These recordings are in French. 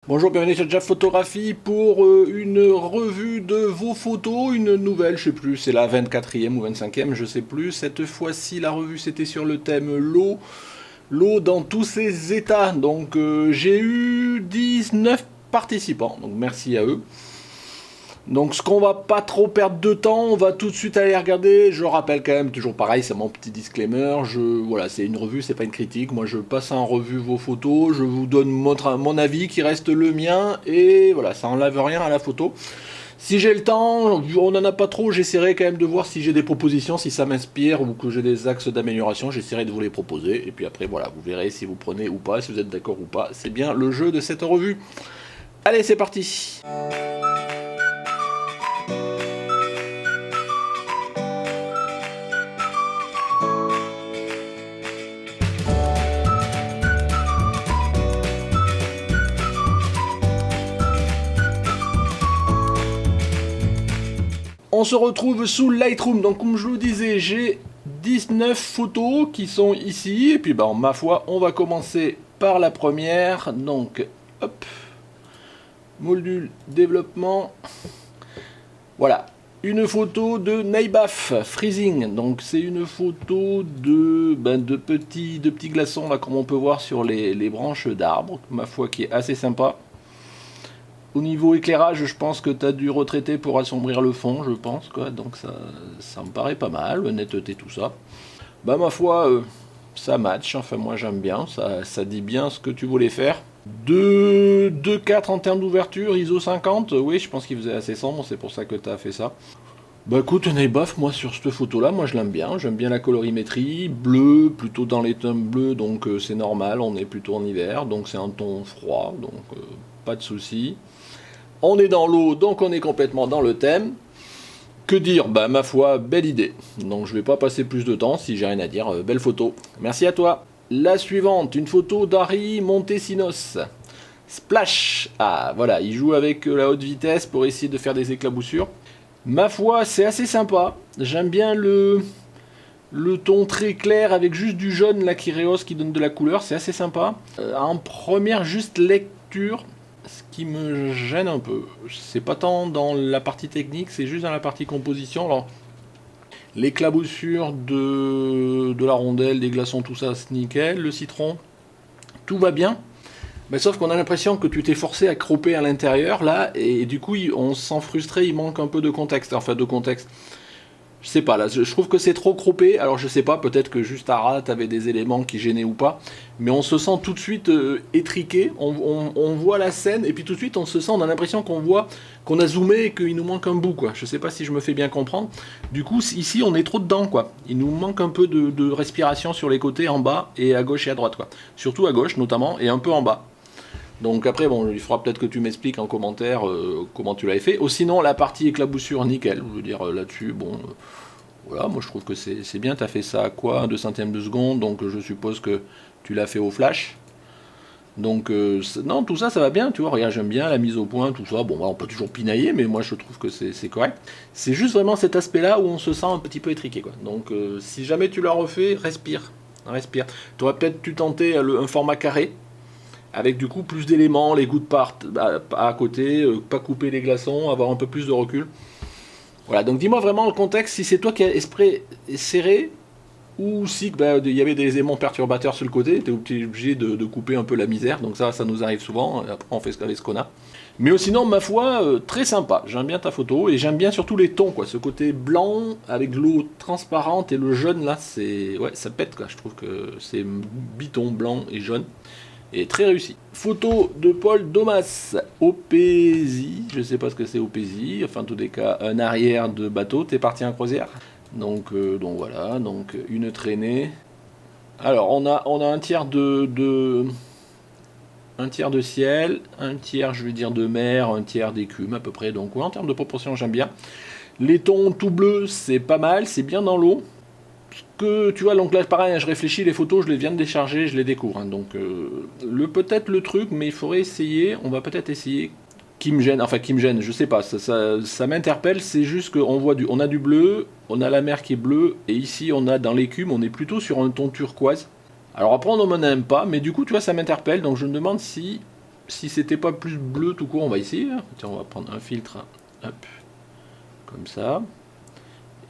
Bonjour, bienvenue sur Jaf Photographie pour une revue de vos photos, une nouvelle, je sais plus, c'est la 24e ou 25e, je sais plus. Cette fois-ci, la revue c'était sur le thème l'eau dans tous ses états. Donc j'ai eu 19 participants, donc merci à eux. Donc ce qu'on va pas trop perdre de temps, on va tout de suite aller regarder. Je rappelle quand même, toujours pareil, c'est mon petit disclaimer. Voilà, c'est une revue, c'est pas une critique. Moi je passe en revue vos photos, je vous donne mon avis qui reste le mien, et voilà, ça enlève rien à la photo. Si j'ai le temps, on n'en a pas trop, j'essaierai quand même de voir si j'ai des propositions, si ça m'inspire ou que j'ai des axes d'amélioration, j'essaierai de vous les proposer. Et puis après, voilà, vous verrez si vous prenez ou pas, si vous êtes d'accord ou pas. C'est bien le jeu de cette revue. Allez, c'est parti. On se retrouve sous Lightroom, donc comme je vous disais, j'ai 19 photos qui sont ici, et puis ma foi, on va commencer par la première, donc hop, module développement, voilà, une photo de Naibaf Freezing, donc c'est une photo de petits glaçons, là, comme on peut voir sur les branches d'arbres, ma foi qui est assez sympa. Au niveau éclairage, je pense que tu as dû retraiter pour assombrir le fond, je pense, quoi. Donc ça me paraît pas mal, netteté, tout ça. Ma foi, ça match, enfin moi j'aime bien, ça dit bien ce que tu voulais faire. 2,4 en termes d'ouverture, ISO 50, oui, je pense qu'il faisait assez sombre, c'est pour ça que tu as fait ça. Écoute, Naibaf, moi sur cette photo-là, moi je l'aime bien, j'aime bien la colorimétrie, bleu, plutôt dans les tons bleus, donc c'est normal, on est plutôt en hiver, donc c'est un ton froid, donc pas de souci. On est dans l'eau, donc on est complètement dans le thème. Que dire? Ma foi, belle idée. Donc je vais pas passer plus de temps si j'ai rien à dire. Belle photo. Merci à toi. La suivante, une photo d'Harry Montesinos. Splash. Ah, voilà, il joue avec la haute vitesse pour essayer de faire des éclaboussures. Ma foi, c'est assez sympa. J'aime bien le ton très clair avec juste du jaune là qui rehausse, qui donne de la couleur. C'est assez sympa. En première juste lecture, ce qui me gêne un peu, c'est pas tant dans la partie technique, c'est juste dans la partie composition. Alors, l'éclaboussure de la rondelle, des glaçons, tout ça, c'est nickel. Le citron, tout va bien. Mais sauf qu'on a l'impression que tu t'es forcé à croper à l'intérieur, là, et du coup, on se sent frustré, il manque un peu de contexte. Enfin, de contexte. Je sais pas, là, je trouve que c'est trop croppé. Alors je sais pas, peut-être que juste à rat t'avais des éléments qui gênaient ou pas, mais on se sent tout de suite étriqué. On voit la scène et puis tout de suite on se sent, on a l'impression qu'on a zoomé et qu'il nous manque un bout, quoi. Je sais pas si je me fais bien comprendre. Du coup ici on est trop dedans, quoi. Il nous manque un peu de respiration sur les côtés, en bas et à gauche et à droite, quoi. Surtout à gauche notamment et un peu en bas. Donc après, bon, il faudra peut-être que tu m'expliques en commentaire comment tu l'avais fait. Ou sinon, la partie éclaboussure, nickel. Je veux dire, là-dessus, bon, voilà, moi je trouve que c'est bien. Tu as fait ça à quoi? 1 2 centièmes de seconde, donc je suppose que tu l'as fait au flash. Donc, non, tout ça, ça va bien, tu vois. Regarde, j'aime bien la mise au point, tout ça. Bon, on peut toujours pinailler, mais moi je trouve que c'est correct. C'est juste vraiment cet aspect-là où on se sent un petit peu étriqué, quoi. Donc, si jamais tu l'as refait, respire. Respire. Tu aurais peut-être dû tenter un format carré avec du coup plus d'éléments, les gouttes partent à côté, pas couper les glaçons, avoir un peu plus de recul. Voilà, donc dis-moi vraiment le contexte, si c'est toi qui as esprit serré, ou si il y avait des éléments perturbateurs sur le côté, tu es obligé de couper un peu la misère, donc ça nous arrive souvent, après on fait avec ce qu'on a. Mais sinon, ma foi, très sympa, j'aime bien ta photo, et j'aime bien surtout les tons, quoi, ce côté blanc, avec l'eau transparente, et le jaune là, ouais, ça pète, quoi, je trouve que c'est biton blanc et jaune et très réussi. Photo de Paul Domas, Opésie, je sais pas ce que c'est Opésie, enfin en tous les cas un arrière de bateau, t'es parti en croisière. Donc voilà, donc une traînée. Alors on a un tiers de ciel, un tiers je vais dire de mer, un tiers d'écume à peu près, donc ouais, en termes de proportion j'aime bien. Les tons tout bleus c'est pas mal, c'est bien dans l'eau. Que tu vois, donc là pareil, je réfléchis, les photos je les viens de décharger, je les découvre, hein. Donc peut-être le truc, mais il faudrait essayer, on va peut-être essayer. Qui me gêne, je sais pas, ça m'interpelle, c'est juste on a du bleu, on a la mer qui est bleue, et ici on a dans l'écume, on est plutôt sur un ton turquoise. Alors après on n'en aime pas, mais du coup tu vois ça m'interpelle, donc je me demande si si c'était pas plus bleu tout court, on va essayer. Hein. Tiens, on va prendre un filtre, hop, comme ça.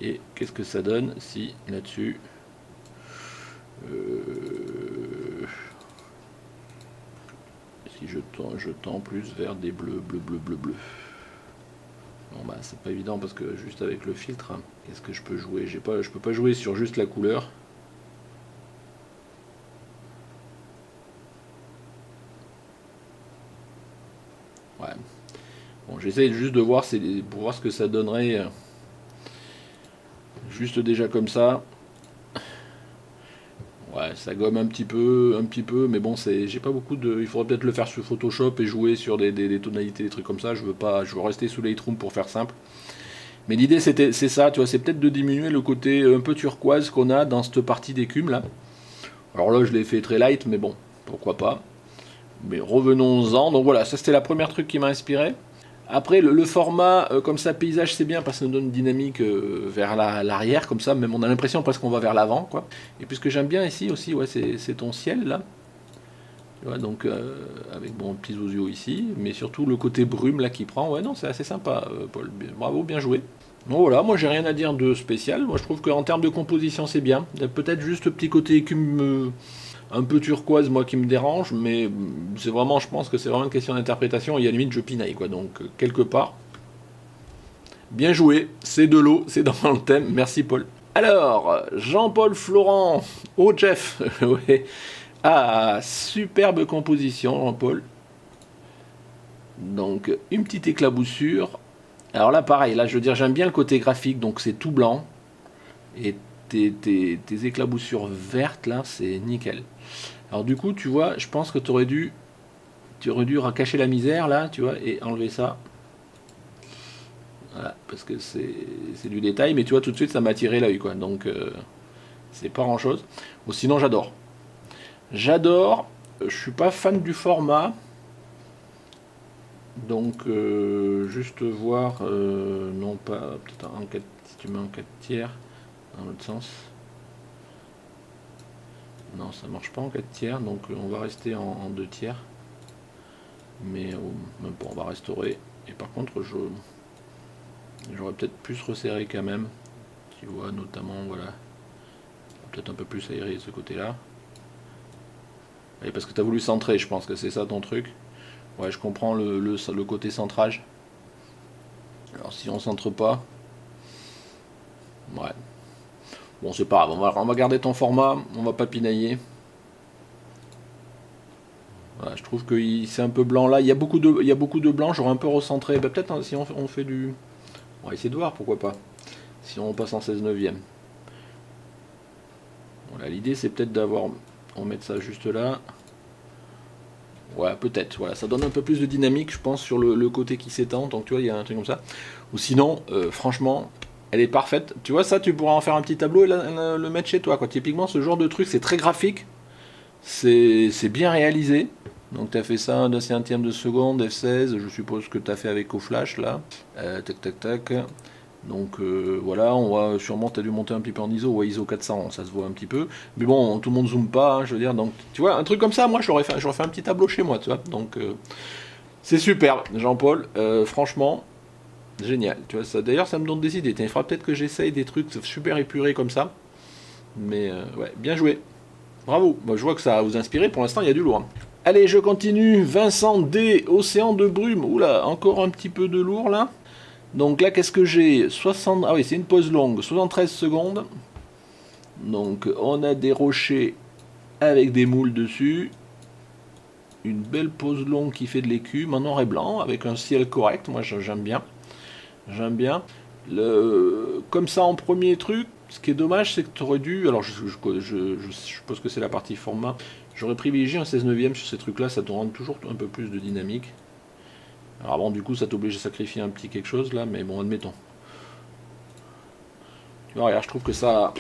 Et qu'est-ce que ça donne si là-dessus si je tends plus vers des bleus. Bon bah c'est pas évident parce que juste avec le filtre, hein, qu'est-ce que je peux jouer? Je peux pas jouer sur juste la couleur. Ouais. Bon, j'essaye juste de voir pour voir ce que ça donnerait. Juste déjà comme ça. Ouais, ça gomme un petit peu, mais bon, j'ai pas beaucoup de. Il faudrait peut-être le faire sur Photoshop et jouer sur des tonalités, des trucs comme ça. Je veux rester sous Lightroom pour faire simple. Mais l'idée c'est ça, tu vois, c'est peut-être de diminuer le côté un peu turquoise qu'on a dans cette partie d'écume là. Alors là, je l'ai fait très light, mais bon, pourquoi pas. Mais revenons-en. Donc voilà, ça c'était la première truc qui m'a inspiré. Après, le format, comme ça, paysage, c'est bien parce que ça nous donne une dynamique vers l'arrière, comme ça, même on a l'impression presque qu'on va vers l'avant, quoi. Et puis ce que j'aime bien ici aussi, ouais, c'est ton ciel, là. Tu vois, donc, avec bon, petits osios ici, mais surtout le côté brume, là, qui prend. Ouais, non, c'est assez sympa, Paul. Bravo, bien joué. Bon, voilà, moi, j'ai rien à dire de spécial. Moi, je trouve qu'en termes de composition, c'est bien. Peut-être juste le petit côté écume un peu turquoise, moi, qui me dérange, mais c'est vraiment, je pense que c'est vraiment une question d'interprétation, et à la limite, je pinaille, quoi. Donc, quelque part, bien joué, c'est de l'eau, c'est dans le thème, merci Paul. Alors, Jean-Paul Florent, oh Jeff, ouais. Ah, superbe composition, Jean-Paul. Donc, une petite éclaboussure. Alors là, pareil, là, je veux dire, j'aime bien le côté graphique, donc c'est tout blanc, et tes éclaboussures vertes, là, c'est nickel. Alors du coup, tu vois, je pense que tu aurais dû cacher la misère, là, tu vois, et enlever ça. Voilà, parce que c'est du détail, mais tu vois, tout de suite, ça m'a attiré l'œil, quoi. Donc, c'est pas grand-chose. Ou sinon, j'adore. J'adore. Je suis pas fan du format. Donc, juste voir, non pas, peut-être en 4, si tu mets en 4 tiers, dans l'autre sens. Non, ça marche pas en 4 tiers, donc on va rester en 2 tiers. Mais bon, on va restaurer. Et par contre, j'aurais peut-être plus resserré quand même. Tu vois, notamment, voilà. Peut-être un peu plus aéré de ce côté-là. Et parce que tu as voulu centrer, je pense que c'est ça ton truc. Ouais, je comprends le côté centrage. Alors si on centre pas, ouais. Bon, c'est pas grave, on va garder ton format, on va pas pinailler. Voilà, je trouve que c'est un peu blanc là. Il y a beaucoup de blanc, j'aurais un peu recentré. Bah, peut-être hein, si on fait du. On va essayer de voir, pourquoi pas. Si on passe en 16 neuvième. Voilà, l'idée c'est peut-être d'avoir. On va mettre ça juste là. Ouais, peut-être. Voilà, ça donne un peu plus de dynamique, je pense, sur le côté qui s'étend. Donc tu vois, il y a un truc comme ça. Ou sinon, franchement, elle est parfaite. Tu vois, ça, tu pourras en faire un petit tableau et le mettre chez toi, quoi. Typiquement, ce genre de truc, c'est très graphique. C'est bien réalisé. Donc tu as fait ça d'un centième de seconde, F16, je suppose que tu as fait avec au flash là. Tac tac tac. Donc voilà, on va sûrement, tu as dû monter un petit peu en ISO, ouais, ISO 400, ça se voit un petit peu. Mais bon, tout le monde zoome pas, hein, je veux dire. Donc tu vois, un truc comme ça, moi j'aurais fait un petit tableau chez moi, tu vois. Donc c'est superbe, Jean-Paul. Franchement, génial. Tu vois, ça, d'ailleurs, ça me donne des idées. Il faudra peut-être que j'essaye des trucs super épurés comme ça. Mais ouais, bien joué. Bravo. Moi, je vois que ça a vous inspiré. Pour l'instant, il y a du lourd. Allez, je continue. Vincent D. Océan de brume. Oula, encore un petit peu de lourd là. Donc là, qu'est-ce que j'ai 60. Ah oui, c'est une pause longue. 73 secondes. Donc, on a des rochers avec des moules dessus. Une belle pause longue qui fait de l'écume en noir et blanc avec un ciel correct. Moi, j'aime bien. J'aime bien. Comme ça, en premier truc, ce qui est dommage, c'est que tu aurais dû. Alors, je suppose que c'est la partie format. J'aurais privilégié un 16 neuvième sur ces trucs-là, ça te rend toujours un peu plus de dynamique. Alors, bon, du coup, ça t'oblige à sacrifier un petit quelque chose là, mais bon, admettons. Tu vois, regarde, je trouve que ça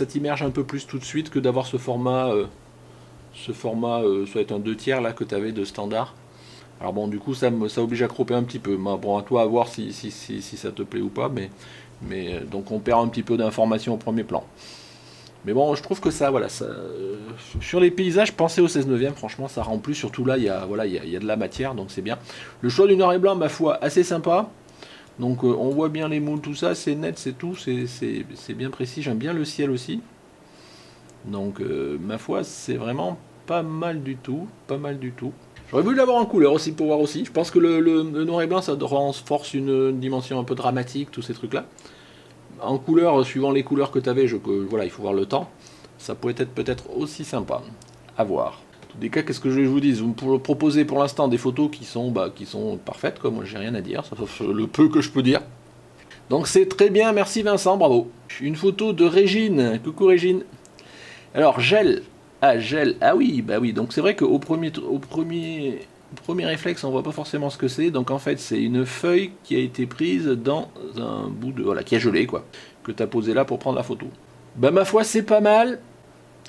t'immerge un peu plus tout de suite que d'avoir ce format. Soit un 2 tiers là que tu avais de standard. Alors bon, du coup, ça oblige à cropper un petit peu. Bon, à toi à voir si ça te plaît ou pas, mais donc on perd un petit peu d'informations au premier plan. Mais bon, je trouve que ça, voilà, ça, sur les paysages, pensez au 16/9, franchement, ça rend plus. Surtout là, il y a, voilà, il y a de la matière, donc c'est bien. Le choix du noir et blanc, ma foi, assez sympa. Donc on voit bien les moules, tout ça, c'est net, c'est tout, c'est bien précis. J'aime bien le ciel aussi. Donc ma foi, c'est vraiment pas mal du tout, pas mal du tout. J'aurais voulu l'avoir en couleur aussi pour voir aussi. Je pense que le noir et blanc, ça renforce une dimension un peu dramatique, tous ces trucs-là. En couleur, suivant les couleurs que tu avais, voilà, il faut voir le temps. Ça pourrait être peut-être aussi sympa à voir. En tous les cas, qu'est-ce que je vous dise? Vous me proposez pour l'instant des photos qui sont parfaites, quoi. Moi, j'ai rien à dire, sauf le peu que je peux dire. Donc c'est très bien, merci Vincent, bravo. Une photo de Régine. Coucou Régine. Alors, gel. Ah, gel. Ah oui, bah oui. Donc c'est vrai qu'au premier réflexe, on voit pas forcément ce que c'est. Donc en fait, c'est une feuille qui a été prise dans un bout de... Voilà, qui a gelé, quoi. Que tu as posé là pour prendre la photo. Bah ma foi, c'est pas mal.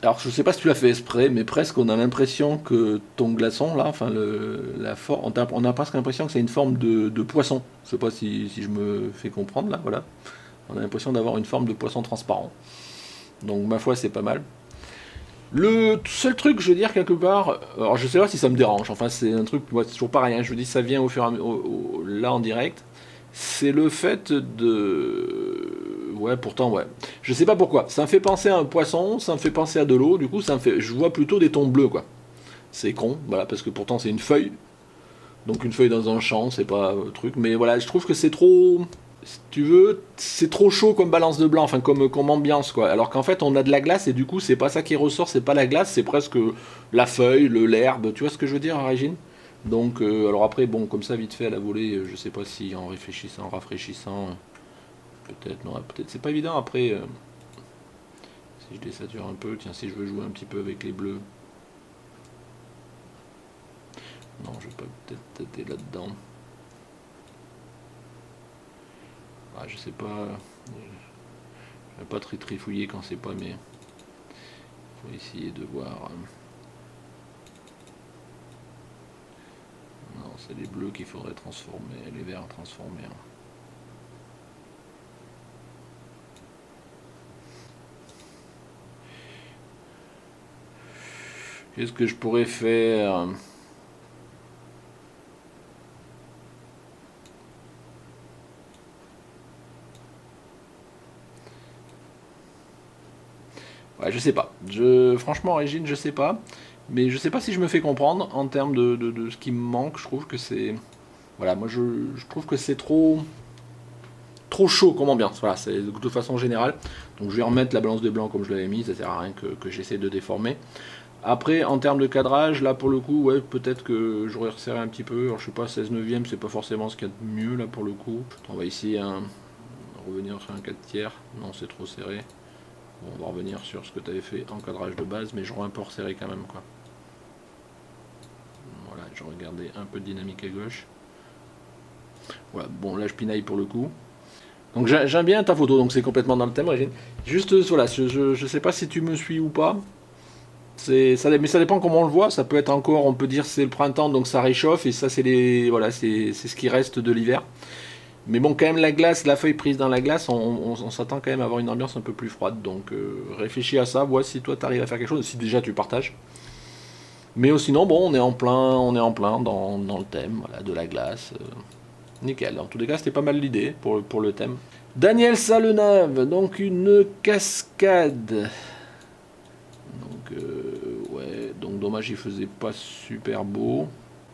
Alors je sais pas si tu l'as fait exprès, mais presque on a l'impression que ton glaçon, là, enfin on a presque l'impression que c'est une forme de poisson. Je sais pas si je me fais comprendre, là, voilà. On a l'impression d'avoir une forme de poisson transparent. Donc ma foi, c'est pas mal. Le seul truc, je veux dire, quelque part, alors je sais pas si ça me dérange, enfin c'est un truc, moi c'est toujours pareil, hein, je vous dis ça vient au fur et à mesure, là en direct, c'est le fait de... Ouais, pourtant, ouais. Je sais pas pourquoi, ça me fait penser à un poisson, ça me fait penser à de l'eau, du coup ça me fait... Je vois plutôt des tons bleus, quoi. C'est con, voilà, parce que pourtant c'est une feuille, donc une feuille dans un champ, c'est pas un truc, mais voilà, je trouve que c'est trop... Si tu veux, c'est trop chaud comme balance de blanc, enfin comme ambiance quoi. Alors qu'en fait on a de la glace et du coup c'est pas ça qui ressort, c'est pas la glace, c'est presque la feuille, l'herbe, tu vois ce que je veux dire, Régine? Donc alors après bon comme ça vite fait à la volée, je sais pas si en réfléchissant, en rafraîchissant, peut-être non, peut-être c'est pas évident après. Si je désature un peu, tiens si je veux jouer un petit peu avec les bleus, non je vais pas peut-être tâter là-dedans. Ah, je sais pas. Je vais pas très trifouiller quand c'est pas mais faut essayer de voir. Non, c'est les bleus qu'il faudrait transformer, les verts à transformer. Qu'est-ce que je pourrais faire? Ouais, je sais pas. Franchement, Régine, je sais pas. Mais je sais pas si je me fais comprendre en termes de ce qui me manque. Je trouve que c'est. Voilà, moi je trouve que c'est trop chaud comme ambiance. Voilà, c'est de façon générale. Donc je vais remettre la balance de blanc comme je l'avais mis. Ça sert à rien que j'essaie de déformer. Après, en termes de cadrage, là pour le coup, ouais, peut-être que j'aurais resserré un petit peu. Alors je sais pas, 16 neuvième, c'est pas forcément ce qu'il y a de mieux là pour le coup. On va essayer revenir sur un 4 tiers. Non, c'est trop serré. Bon, on va revenir sur ce que tu avais fait en cadrage de base, mais j'aurais un peu resserré quand même, quoi. Voilà, je regardais un peu de dynamique à gauche. Voilà, bon, là je pinaille pour le coup. Donc j'aime bien ta photo, donc c'est complètement dans le thème, Régine. Juste, voilà, je sais pas si tu me suis ou pas. Mais ça dépend comment on le voit. Ça peut être encore, on peut dire c'est le printemps, donc ça réchauffe, et ça voilà, c'est ce qui reste de l'hiver. Mais bon, quand même, la glace, la feuille prise dans la glace, on s'attend quand même à avoir une ambiance un peu plus froide. Donc réfléchis à ça, vois si toi tu arrives à faire quelque chose, si déjà tu partages. Mais sinon, bon, on est en plein dans le thème, voilà, de la glace. Nickel. En tous les cas, c'était pas mal l'idée pour le thème. Daniel Salenave, donc une cascade. Donc, ouais, donc dommage, il faisait pas super beau.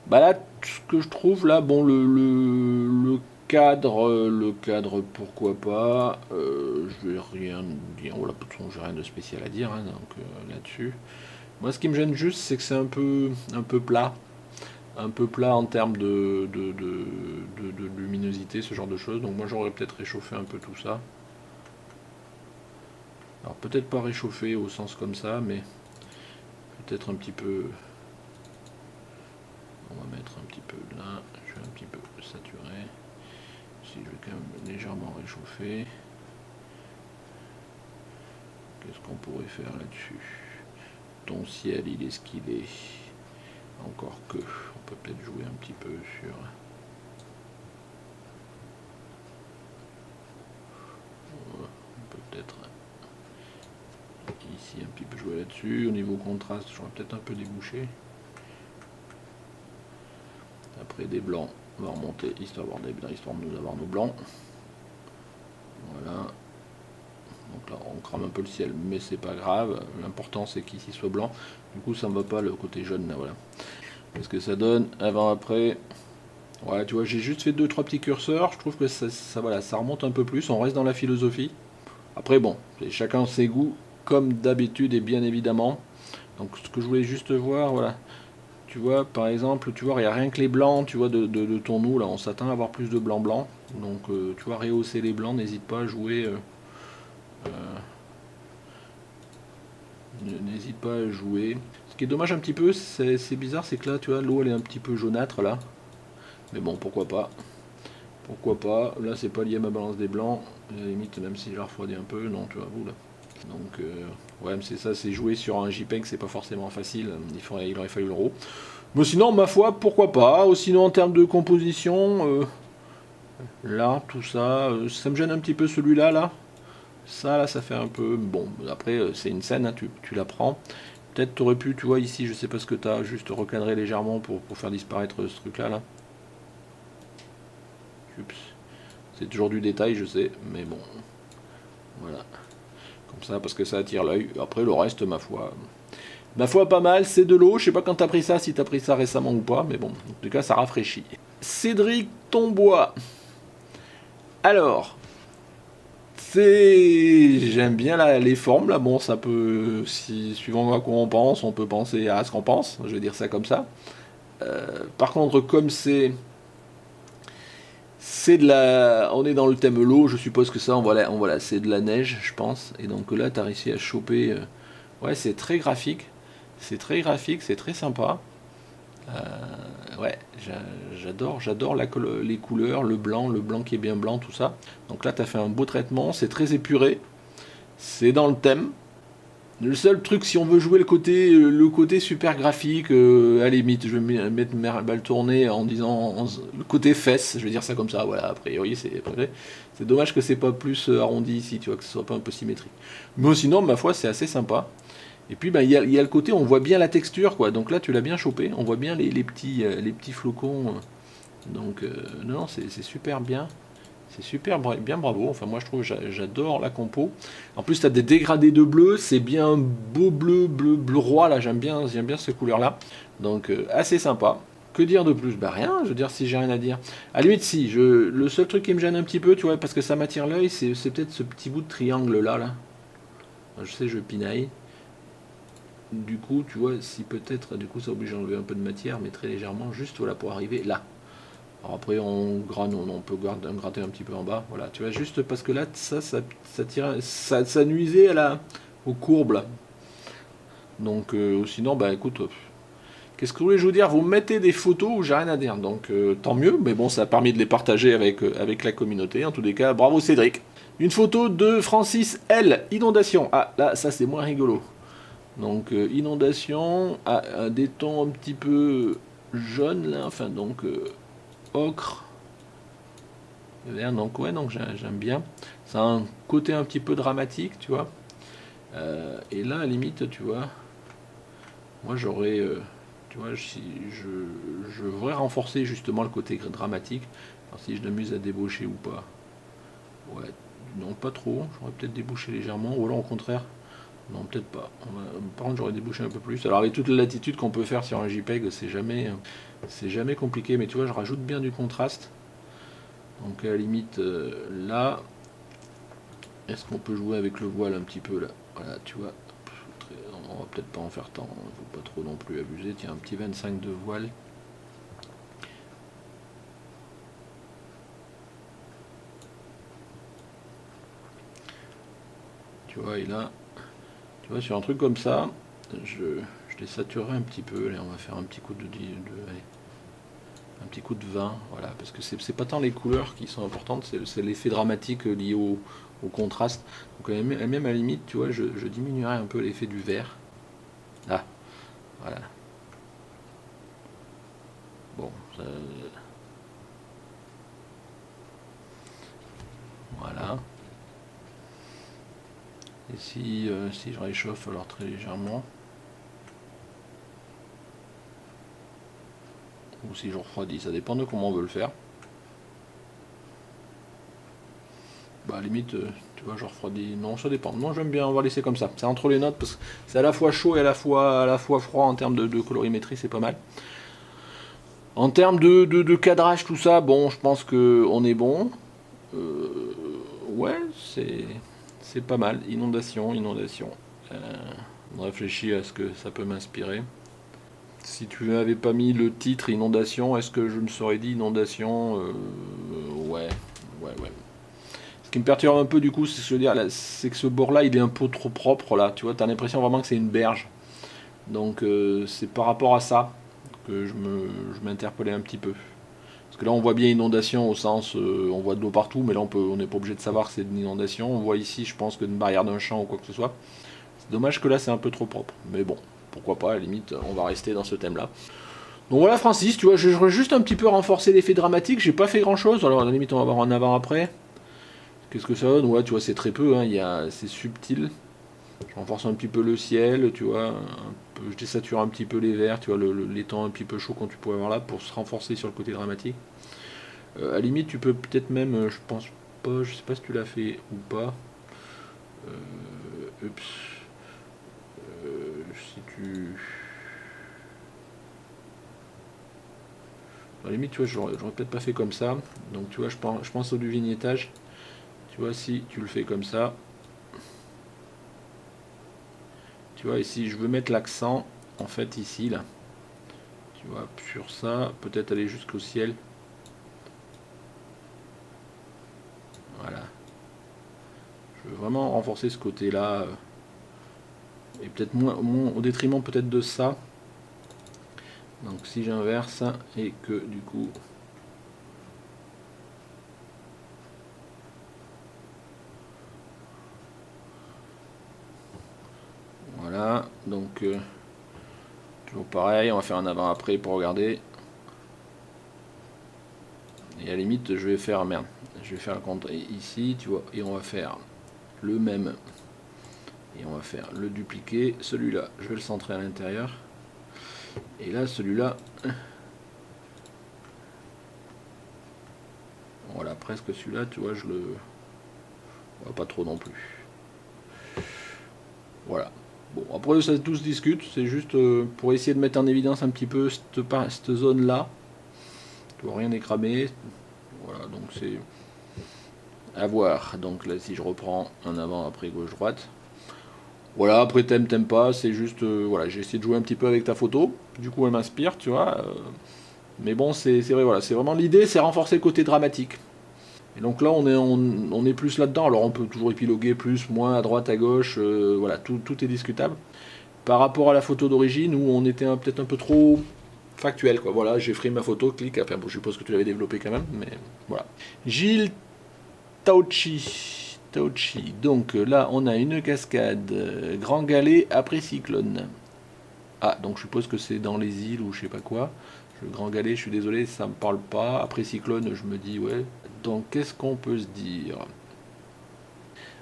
Bah là, ce que je trouve là, bon, le cadre, pourquoi pas. Je vais rien dire. Voilà, de toute façon, j'ai rien de spécial à dire, hein, donc là-dessus. Moi, ce qui me gêne juste, c'est que c'est un peu plat. Un peu plat en termes de luminosité, ce genre de choses. Donc moi, j'aurais peut-être réchauffé un peu tout ça. Alors peut-être pas réchauffé au sens comme ça, mais peut-être un petit peu. On va mettre un petit peu là. Je vais un petit peu saturer. Si je vais quand même légèrement réchauffer. Qu'est-ce qu'on pourrait faire là-dessus? Ton ciel, il est ce qu'il est. Encore que, on peut peut-être jouer un petit peu sur... On peut peut-être là-dessus. Au niveau contraste, j'aurais peut-être un peu débouché. Après des blancs, on va remonter histoire de nous avoir nos blancs. Voilà. Donc là on crame un peu le ciel, mais c'est pas grave. L'important c'est qu'ici soit blanc. Du coup ça me va pas le côté jaune là, voilà. Qu'est-ce que ça donne avant après? Ouais, tu vois, j'ai juste fait 2-3 petits curseurs. Je trouve que voilà, ça remonte un peu plus. On reste dans la philosophie. Après bon, chacun ses goûts, comme d'habitude et bien évidemment. Donc ce que je voulais juste voir, voilà. Tu vois, par exemple, tu vois, il n'y a rien que les blancs, tu vois, de ton nous, là, on s'attend à avoir plus de blanc-blanc. Donc, tu vois, rehausser les blancs, n'hésite pas à jouer. N'hésite pas à jouer. Ce qui est dommage un petit peu, c'est bizarre, c'est que là, tu vois, l'eau, elle est un petit peu jaunâtre, là. Mais bon, pourquoi pas. Pourquoi pas. Là, c'est pas lié à ma balance des blancs. À la limite, même si je la refroidis un peu, non, tu vois, vous, là. Donc, ouais, c'est ça, c'est jouer sur un JPEG, c'est pas forcément facile. Il aurait fallu le RAW. Mais sinon, ma foi, pourquoi pas. Ou sinon, en termes de composition, là, tout ça, ça me gêne un petit peu celui-là, là. Ça, là, ça fait un peu... Bon, après, c'est une scène, hein, tu la prends. Peut-être t'aurais pu, tu vois, ici, je sais pas ce que t'as, juste recadrer légèrement pour faire disparaître ce truc-là, là. Oups. C'est toujours du détail, je sais, mais bon. Voilà. Comme ça, parce que ça attire l'œil. Après, le reste, ma foi... Ma foi, pas mal, c'est de l'eau. Je sais pas quand t'as pris ça, si t'as pris ça récemment ou pas, mais bon, en tout cas, ça rafraîchit. Cédric Tombois. Alors, j'aime bien les formes, là. Bon, ça peut... Si, suivant à quoi on pense, on peut penser à ce qu'on pense. Je vais dire ça comme ça. Par contre, comme c'est de la... On est dans le thème l'eau, je suppose que ça, voilà, c'est de la neige, je pense. Et donc là, t'as réussi à choper... Ouais, c'est très graphique. C'est très graphique, c'est très sympa. Ouais, j'adore les couleurs, le blanc qui est bien blanc, tout ça. Donc là, tu as fait un beau traitement, c'est très épuré, c'est dans le thème. Le seul truc, si on veut jouer le côté super graphique, à la limite, je vais mettre ma balle tournée en disant le côté fesse, je vais dire ça comme ça, voilà, a priori, c'est dommage que c'est pas plus arrondi ici, tu vois, que ce soit pas un peu symétrique. Mais sinon, ma foi, c'est assez sympa. Et puis, bah, il y a le côté, on voit bien la texture, quoi. Donc là, tu l'as bien chopé. On voit bien les petits flocons. Donc, non, c'est super bien. C'est super bien, bravo. Enfin, moi, je trouve, j'adore la compo. En plus, tu as des dégradés de bleu. C'est bien beau bleu roi, là. J'aime bien ces couleurs-là. Donc, assez sympa. Que dire de plus? Bah rien, je veux dire, si j'ai rien à dire. À la limite, si, le seul truc qui me gêne un petit peu, tu vois, parce que ça m'attire l'œil, c'est peut-être ce petit bout de triangle là. Je sais, je pinaille. Du coup, tu vois, si peut-être, du coup, ça oblige à enlever un peu de matière, mais très légèrement, juste voilà, pour arriver là. Alors après, on peut gratter un petit peu en bas, voilà, tu vois, juste parce que là, ça nuisait aux courbes, là. Donc, sinon, bah écoute, qu'est-ce que je voulais vous dire? Vous mettez des photos où j'ai rien à dire, donc tant mieux, mais bon, ça a permis de les partager avec la communauté, en tous les cas, bravo Cédric. Une photo de Francis L, inondation. Ah, là, ça c'est moins rigolo. Donc inondation, des tons un petit peu jaunes là, enfin donc ocre, vert, donc ouais, donc j'aime bien. Ça a un côté un petit peu dramatique, tu vois. Et là, à la limite, tu vois, moi j'aurais, tu vois, si je voudrais renforcer justement le côté dramatique. Alors si je m'amuse à débaucher ou pas. Ouais, non, pas trop. J'aurais peut-être débouché légèrement, ou alors au contraire. Non, peut-être pas. Par contre, j'aurais débouché un peu plus. Alors, avec toute la latitude qu'on peut faire sur un JPEG, c'est jamais compliqué. Mais tu vois, je rajoute bien du contraste. Donc, à la limite, là, est-ce qu'on peut jouer avec le voile un petit peu là? Voilà, tu vois. On va peut-être pas en faire tant. Il ne faut pas trop non plus abuser. Tiens, un petit 25 de voile. Tu vois, et là, tu vois, sur un truc comme ça, je les saturerai un petit peu. Allez, on va faire un petit coup allez, un petit coup de vin, voilà, parce que c'est pas tant les couleurs qui sont importantes, c'est l'effet dramatique lié au contraste. Donc même à la limite, tu vois, je diminuerai un peu l'effet du vert. Ah, voilà. Bon, voilà. Et si je réchauffe alors très légèrement, ou si je refroidis, ça dépend de comment on veut le faire. Bah à la limite, tu vois, je refroidis. Non, ça dépend. Non, j'aime bien, on va laisser comme ça. C'est entre les notes parce que c'est à la fois chaud et à la fois froid en termes de colorimétrie, c'est pas mal. En termes de cadrage, tout ça, bon, je pense que on est bon. Ouais, c'est pas mal. Inondation. On réfléchit à ce que ça peut m'inspirer. Si tu n'avais pas mis le titre inondation, est-ce que je me serais dit inondation ouais, ouais. Ce qui me perturbe un peu du coup, c'est ce que je veux dire, c'est que ce bord-là, il est un peu trop propre là. Tu vois, t'as l'impression vraiment que c'est une berge. Donc c'est par rapport à ça que je m'interpellais un petit peu. Parce que là, on voit bien inondation au sens, on voit de l'eau partout, mais là, on n'est pas obligé de savoir que c'est une inondation. On voit ici, je pense, que une barrière d'un champ ou quoi que ce soit. C'est dommage que là, c'est un peu trop propre. Mais bon, pourquoi pas, à la limite, on va rester dans ce thème-là. Donc voilà, Francis, tu vois, je voudrais juste un petit peu renforcer l'effet dramatique. J'ai pas fait grand-chose. Alors, à la limite, on va voir en avant-après. Qu'est-ce que ça donne? Ouais, tu vois, c'est très peu, hein, c'est subtil. Je renforce un petit peu le ciel, tu vois, je désature un petit peu les verts, tu vois, les temps un petit peu chauds qu'on tu pourrais avoir là pour se renforcer sur le côté dramatique. À la limite, tu peux peut-être même, je pense pas, je sais pas si tu l'as fait ou pas. Ups. Si tu. À la limite, tu vois, j'aurais peut-être pas fait comme ça. Donc, tu vois, je pense au du vignettage. Tu vois, si tu le fais comme ça. Tu vois, et si je veux mettre l'accent, en fait, ici, là. Tu vois, sur ça, peut-être aller jusqu'au ciel. Voilà. Je veux vraiment renforcer ce côté-là. Et peut-être moins au détriment peut-être de ça. Donc si j'inverse et que du coup... Voilà, donc toujours pareil, on va faire un avant-après pour regarder. Et à la limite, je vais faire, merde, je vais faire le compte ici, tu vois, et on va faire le même. Et on va faire le dupliquer. Celui-là, je vais le centrer à l'intérieur. Et là, celui-là... Voilà, presque celui-là, tu vois, je le... pas trop non plus. Voilà. Bon, après, ça tout se discute. C'est juste pour essayer de mettre en évidence un petit peu cette zone-là. Tu vois, rien n'est cramé. Voilà, donc c'est à voir. Donc là, si je reprends un avant, après, gauche, droite. Voilà, après, t'aimes pas. C'est juste, voilà, j'ai essayé de jouer un petit peu avec ta photo. Du coup, elle m'inspire, tu vois. Mais bon, c'est vrai, voilà. C'est vraiment l'idée, c'est renforcer le côté dramatique. Et donc là, on est plus là-dedans. Alors, on peut toujours épiloguer plus, moins, à droite, à gauche. Voilà, tout est discutable. Par rapport à la photo d'origine, où on était peut-être un peu trop factuel, quoi. Voilà, j'ai pris ma photo, clic. Enfin, bon, je suppose que tu l'avais développé quand même, mais voilà. Gilles Tauchi. Donc là, on a une cascade. Grand Galet après cyclone. Ah, donc je suppose que c'est dans les îles ou je sais pas quoi. Le Grand Galet, je suis désolé, ça me parle pas. Après cyclone, je me dis, ouais. Donc, qu'est-ce qu'on peut se dire?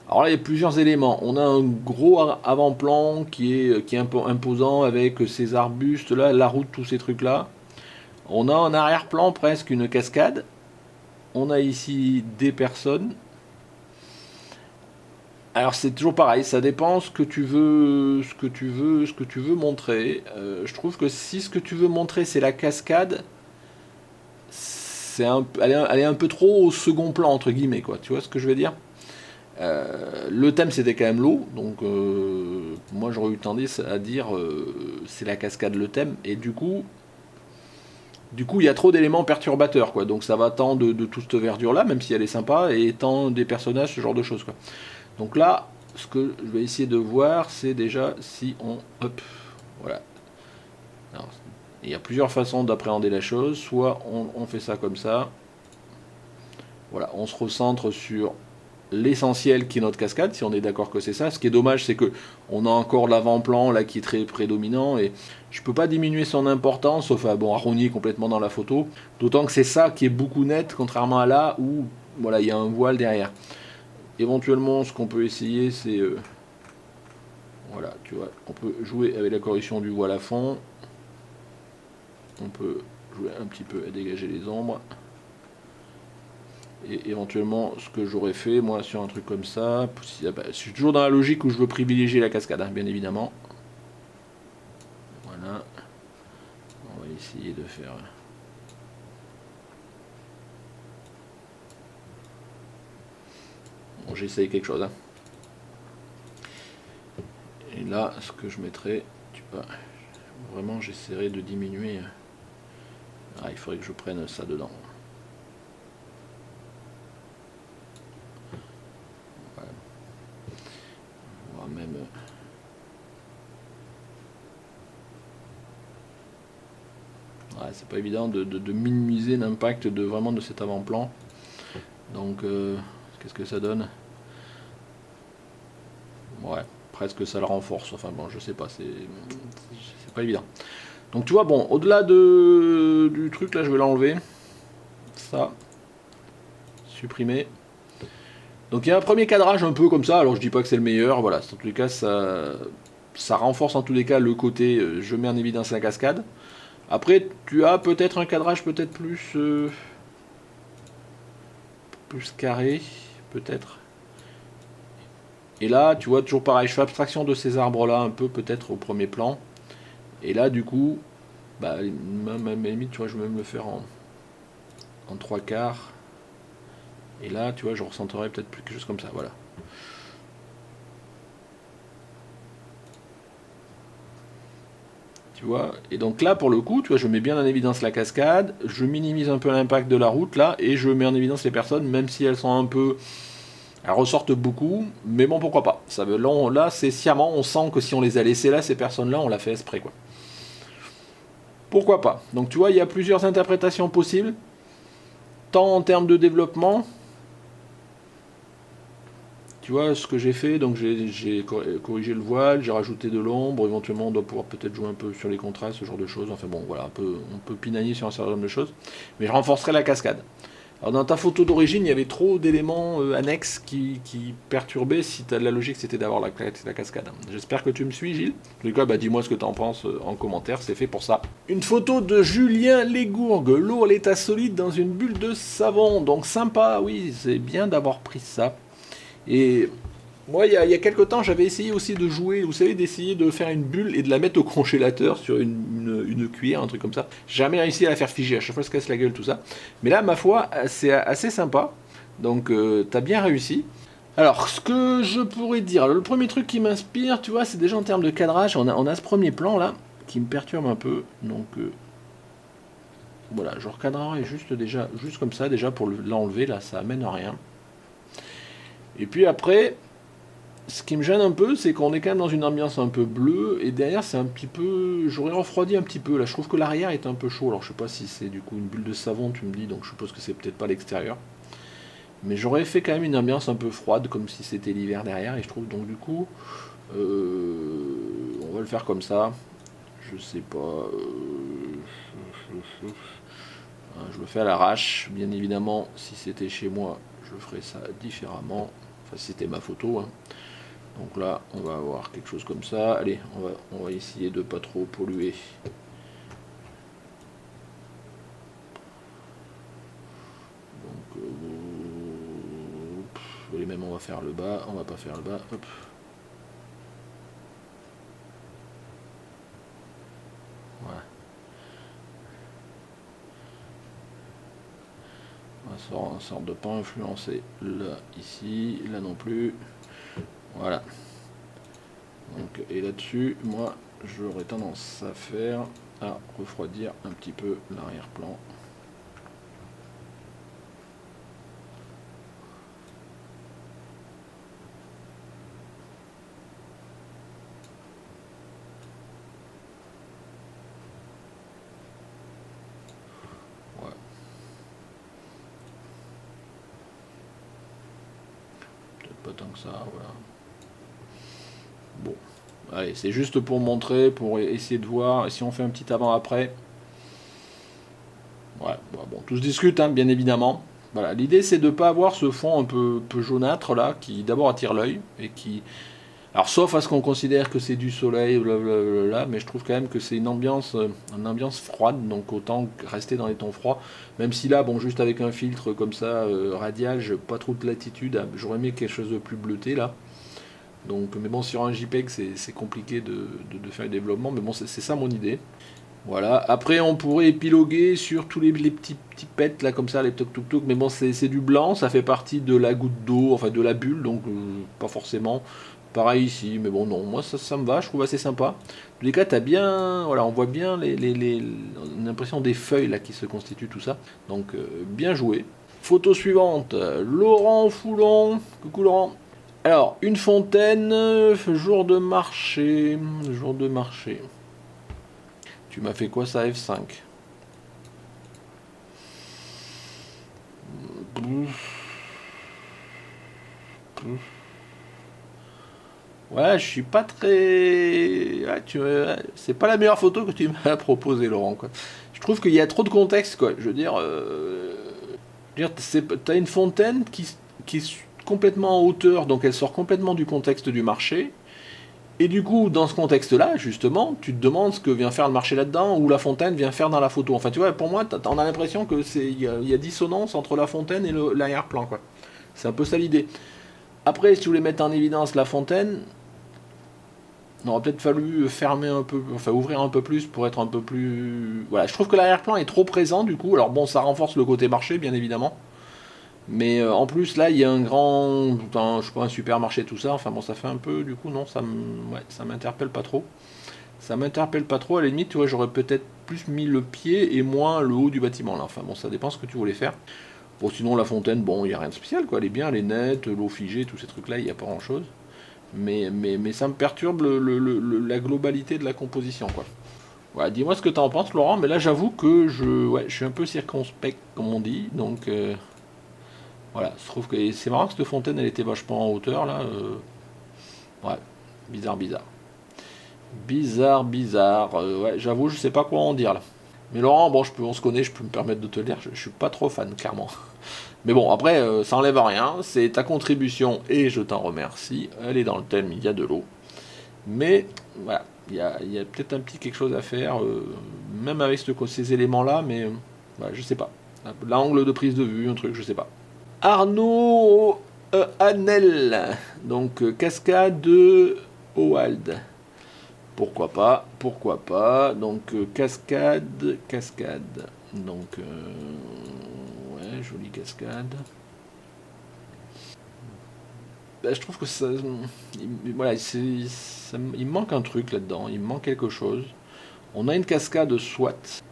Alors là, il y a plusieurs éléments. On a un gros avant-plan qui est un peu imposant avec ces arbustes là, la route, tous ces trucs là. On a en arrière-plan presque une cascade. On a ici des personnes. Alors c'est toujours pareil, ça dépend ce que tu veux, ce que tu veux montrer. Je trouve que si ce que tu veux montrer c'est la cascade, elle est un peu trop au second plan entre guillemets quoi. Tu vois ce que je veux dire? Le thème c'était quand même l'eau, donc moi j'aurais eu tendance à dire c'est la cascade le thème, et du coup il y a trop d'éléments perturbateurs quoi, donc ça va tant de toute cette verdure là, même si elle est sympa, et tant des personnages, ce genre de choses quoi. Donc là, ce que je vais essayer de voir, c'est déjà si on... Hop, voilà. Alors, il y a plusieurs façons d'appréhender la chose, soit on fait ça comme ça, voilà, on se recentre sur l'essentiel qui est notre cascade, si on est d'accord que c'est ça. Ce qui est dommage, c'est que on a encore l'avant-plan là qui est très prédominant, et je peux pas diminuer son importance, sauf à rogner complètement dans la photo. D'autant que c'est ça qui est beaucoup net, contrairement à là où voilà il y a un voile derrière. Éventuellement, ce qu'on peut essayer, c'est Voilà, tu vois, on peut jouer avec la correction du voile à fond. On peut jouer un petit peu à dégager les ombres. Et éventuellement, ce que j'aurais fait, moi, sur un truc comme ça, je suis toujours dans la logique où je veux privilégier la cascade, hein, bien évidemment. Voilà. On va essayer de faire... Bon, j'essaye quelque chose. Hein. Et là, ce que je mettrais, tu vois, vraiment, j'essaierai de diminuer. Ah, il faudrait que je prenne ça dedans. Voilà. Voire même... Ouais, c'est pas évident de minimiser l'impact de vraiment de cet avant-plan. Donc, qu'est-ce que ça donne? Ouais, presque ça le renforce. Enfin bon, je sais pas, c'est pas évident. Donc tu vois, bon, au-delà du truc là, je vais l'enlever. Ça, supprimer. Donc il y a un premier cadrage un peu comme ça. Alors je dis pas que c'est le meilleur. Voilà, en tous les cas, ça renforce en tous les cas le côté. Je mets en évidence la cascade. Après, tu as peut-être un cadrage peut-être plus carré, peut-être. Et là, tu vois, toujours pareil, je fais abstraction de ces arbres-là un peu, peut-être au premier plan. Et là, du coup, bah, même limite, tu vois, je vais même le faire en 3/4. Et là, tu vois, je recentrerai peut-être plus quelque chose comme ça, voilà. Tu vois, et donc là, pour le coup, tu vois, je mets bien en évidence la cascade, je minimise un peu l'impact de la route, là, et je mets en évidence les personnes, même si elles sont un peu... Elles ressortent beaucoup, mais bon, pourquoi pas. Ça veut, là, c'est sciemment, on sent que si on les a laissées là, ces personnes-là, on l'a fait exprès, quoi. Pourquoi pas. Donc tu vois, il y a plusieurs interprétations possibles, tant en termes de développement. Tu vois ce que j'ai fait, donc j'ai corrigé le voile, j'ai rajouté de l'ombre, éventuellement on doit pouvoir peut-être jouer un peu sur les contrastes, ce genre de choses. Enfin bon, voilà, on peut pinailler sur un certain nombre de choses, mais je renforcerai la cascade. Alors dans ta photo d'origine, il y avait trop d'éléments annexes qui perturbaient si tu as de la logique, c'était d'avoir la cascade. J'espère que tu me suis, Gilles. En tout cas, bah, dis-moi ce que tu en penses en commentaire, c'est fait pour ça. Une photo de Julien Légourgue, l'eau à l'état solide dans une bulle de savon. Donc sympa, oui, c'est bien d'avoir pris ça. Et moi, il y a quelques temps, j'avais essayé aussi de jouer, vous savez, d'essayer de faire une bulle et de la mettre au congélateur sur une cuillère, un truc comme ça. J'ai jamais réussi à la faire figer, à chaque fois, elle se casse la gueule, tout ça. Mais là, ma foi, c'est assez sympa. Donc, t'as bien réussi. Alors, ce que je pourrais dire, le premier truc qui m'inspire, tu vois, c'est déjà en termes de cadrage. On a ce premier plan là qui me perturbe un peu. Donc, voilà, je recadrerai juste comme ça, déjà pour l'enlever, là, ça amène à rien. Et puis après, ce qui me gêne un peu, c'est qu'on est quand même dans une ambiance un peu bleue, et derrière c'est un petit peu... J'aurais refroidi un petit peu, là je trouve que l'arrière est un peu chaud, alors je sais pas si c'est du coup une bulle de savon, tu me dis, donc je suppose que c'est peut-être pas l'extérieur. Mais j'aurais fait quand même une ambiance un peu froide, comme si c'était l'hiver derrière, et je trouve donc du coup, on va le faire comme ça, je sais pas... je le fais à l'arrache, bien évidemment, si c'était chez moi, je ferais ça différemment. Enfin, si c'était ma photo. Hein. Donc là, on va avoir quelque chose comme ça. Allez, on va essayer de pas trop polluer. Donc, et même on va faire le bas. On va pas faire le bas. Hop. Voilà. On sort de pas influencer là, ici, là non plus. Voilà. Donc, et là-dessus, moi, j'aurais tendance à refroidir un petit peu l'arrière-plan. Ouais. Peut-être pas tant que ça, voilà. Bon, allez, c'est juste pour montrer, pour essayer de voir. Si on fait un petit avant-après, ouais, bon, tout se discute, hein, bien évidemment. Voilà, l'idée c'est de ne pas avoir ce fond un peu jaunâtre là, qui d'abord attire l'œil et qui Alors sauf à ce qu'on considère que c'est du soleil, blablabla, mais je trouve quand même que c'est une ambiance froide, donc autant rester dans les tons froids. Même si là, bon, juste avec un filtre comme ça, radial, j'ai pas trop de latitude, j'aurais aimé quelque chose de plus bleuté là. Donc, mais bon, sur un JPEG, c'est compliqué de faire le développement, mais bon, c'est ça mon idée. Voilà. Après, on pourrait épiloguer sur tous les petits pets là comme ça, les toc toc toc. Mais bon, c'est du blanc, ça fait partie de la goutte d'eau, enfin de la bulle, donc pas forcément. Pareil ici, mais bon, non, moi ça me va, je trouve assez sympa. En tous les cas, t'as bien, voilà, on voit bien on a l'impression des feuilles là qui se constituent tout ça. Donc, bien joué. Photo suivante, Laurent Foulon. Coucou Laurent. Alors, une fontaine, jour de marché, jour de marché. Tu m'as fait quoi ça, F5? Ouais, je suis pas très... Ouais, c'est pas la meilleure photo que tu m'as proposée, Laurent, quoi. Je trouve qu'il y a trop de contexte, quoi. Je veux dire, t'as une fontaine qui est complètement en hauteur, donc elle sort complètement du contexte du marché. Et du coup, dans ce contexte-là, justement, tu te demandes ce que vient faire le marché là-dedans, ou la fontaine vient faire dans la photo. Enfin, tu vois, pour moi, on a l'impression que il y a dissonance entre la fontaine et l'arrière-plan, quoi. C'est un peu ça l'idée. Après, si tu voulais mettre en évidence la fontaine, on aurait peut-être fallu fermer un peu, enfin ouvrir un peu plus pour être un peu plus... Voilà, je trouve que l'arrière-plan est trop présent, du coup. Alors bon, ça renforce le côté marché, bien évidemment. Mais en plus, là, il y a je sais pas, un supermarché, tout ça. Enfin bon, ça fait un peu, du coup, non, ça m'interpelle pas trop. Ça m'interpelle pas trop. À la limite, tu vois, j'aurais peut-être plus mis le pied et moins le haut du bâtiment, là. Enfin bon, ça dépend ce que tu voulais faire. Bon, sinon, la fontaine, bon, il n'y a rien de spécial, quoi. Elle est bien, elle est nette, l'eau figée, tous ces trucs-là, il n'y a pas grand-chose. Mais ça me perturbe la globalité de la composition, quoi. Voilà, dis-moi ce que t'en penses, Laurent. Mais là, j'avoue que je suis un peu circonspect, comme on dit. Donc... voilà, je trouve que c'est marrant que cette fontaine elle était vachement en hauteur là. Ouais, bizarre, bizarre. Bizarre, bizarre. Ouais, j'avoue, je sais pas quoi en dire là. Mais Laurent, bon, on se connaît, je peux me permettre de te le dire, je suis pas trop fan, clairement. Mais bon, après, ça enlève rien, c'est ta contribution et je t'en remercie. Elle est dans le thème, il y a de l'eau. Mais voilà, il y a peut-être un petit quelque chose à faire, même avec ces éléments-là, mais voilà, je sais pas. L'angle de prise de vue, un truc, je sais pas. Arnaud Hanel, donc cascade de Howald. Pourquoi pas. Donc cascade. Donc ouais, jolie cascade. Ben, je trouve que ça, voilà, il manque un truc là-dedans, il manque quelque chose. On a une cascade soit.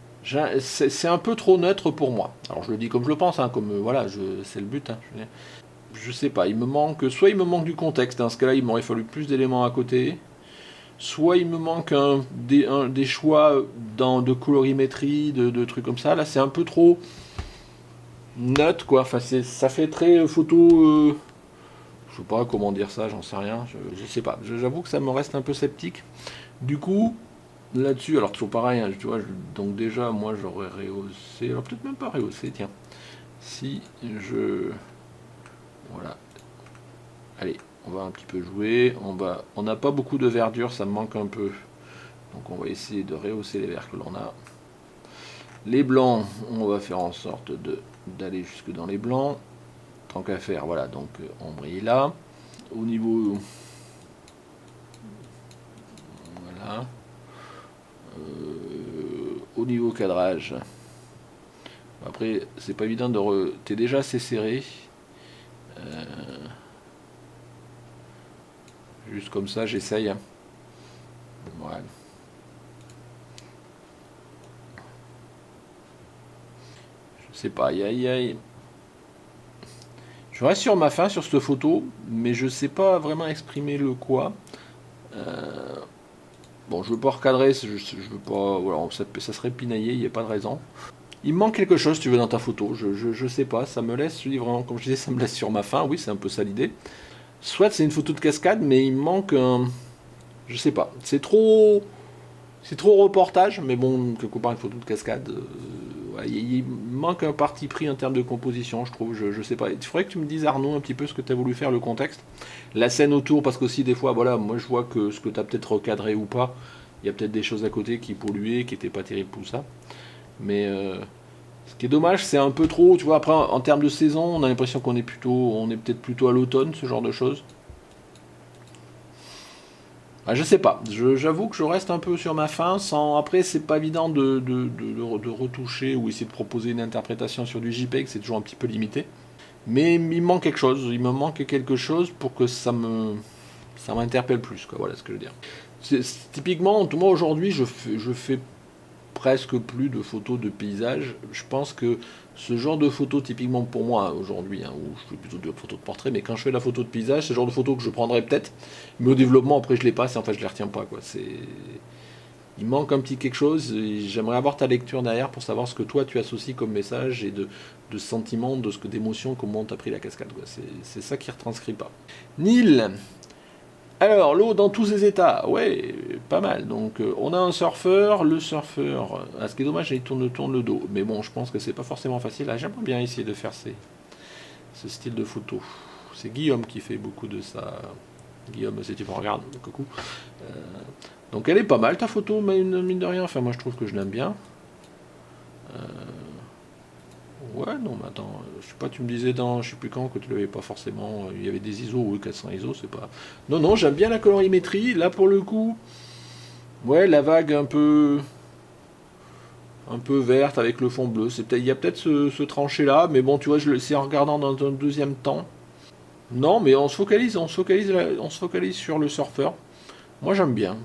C'est un peu trop neutre pour moi. Alors je le dis comme je le pense, hein, comme voilà, c'est le but. Hein, je sais pas, soit il me manque du contexte. Dans ce cas-là, il m'aurait fallu plus d'éléments à côté. Soit il me manque des choix de colorimétrie, de trucs comme ça. Là, c'est un peu trop neutre, quoi. Enfin, ça fait très photo. Je sais pas comment dire ça, j'en sais rien. Je sais pas. J'avoue que ça me reste un peu sceptique. Du coup, là-dessus, alors toujours pareil, hein, tu vois, donc déjà, moi j'aurais rehaussé, alors peut-être même pas rehaussé, tiens. Si je... Voilà. Allez, on va un petit peu jouer. On n'a pas beaucoup de verdure, ça me manque un peu. Donc on va essayer de rehausser les verts que l'on a. Les blancs, on va faire en sorte d'aller jusque dans les blancs. Tant qu'à faire, voilà, donc on brille là. Au niveau... Voilà. Au niveau cadrage, après c'est pas évident t'es déjà assez serré, juste comme ça j'essaye, voilà. Je sais pas, je reste sur ma faim sur cette photo, mais je sais pas vraiment exprimer le quoi. Bon, je veux pas recadrer, je veux pas, voilà, ça serait pinaillé, il n'y a pas de raison. Il me manque quelque chose, si tu veux, dans ta photo. Je sais pas, ça me laisse, je dis vraiment, comme je disais, ça me laisse sur ma faim. Oui, c'est un peu ça l'idée. Soit c'est une photo de cascade, mais il me manque un... Je sais pas, c'est trop reportage, mais bon, quelque part, une photo de cascade, il manque un parti pris en termes de composition, je trouve. Je sais pas. Il faudrait que tu me dises, Arnaud, un petit peu ce que tu as voulu faire, le contexte. La scène autour, parce qu'aussi, des fois, voilà, moi je vois que ce que tu as peut-être recadré ou pas, il y a peut-être des choses à côté qui polluaient, qui n'étaient pas terribles pour ça. Mais ce qui est dommage, c'est un peu trop, tu vois, après, en termes de saison, on a l'impression on est peut-être plutôt à l'automne, ce genre de choses. Ah, je sais pas, j'avoue que je reste un peu sur ma faim, sans... Après c'est pas évident de retoucher ou essayer de proposer une interprétation sur du JPEG, c'est toujours un petit peu limité. Mais il me manque quelque chose, il me manque quelque chose pour que ça m'interpelle plus, quoi, voilà ce que je veux dire. Typiquement, moi aujourd'hui je fais presque plus de photos de paysages. Je pense que ce genre de photos, typiquement pour moi aujourd'hui, hein, où je fais plutôt de photos de portrait, mais quand je fais la photo de paysage, c'est le genre de photo que je prendrais peut-être, mais au développement après je les passe et en fait je les retiens pas, quoi. Il manque un petit quelque chose, et j'aimerais avoir ta lecture derrière pour savoir ce que toi tu associes comme message et de sentiment, de ce que d'émotion, comment t'as pris la cascade, quoi. C'est ça qui retranscrit pas. Neil, alors, l'eau dans tous ses états, ouais, pas mal. Donc, on a un surfeur, le surfeur, ce qui est dommage, il tourne le dos. Mais bon, je pense que c'est pas forcément facile. Ah, j'aimerais bien essayer de faire ce style de photo. C'est Guillaume qui fait beaucoup de ça. Guillaume, si tu me regardes, coucou. Euh, donc, elle est pas mal ta photo, mais mine de rien. Enfin, moi, je trouve que je l'aime bien. Ouais, non, mais attends, je sais pas, tu me disais dans, je sais plus quand, que tu l'avais pas forcément, il y avait des ISO, oui, 400 ISO, c'est pas... Non, non, j'aime bien la colorimétrie, là, pour le coup, ouais, la vague un peu verte avec le fond bleu, il y a peut-être ce tranché-là, mais bon, tu vois, c'est en regardant dans un deuxième temps. Non, mais on se focalise sur le surfeur. Moi, j'aime bien.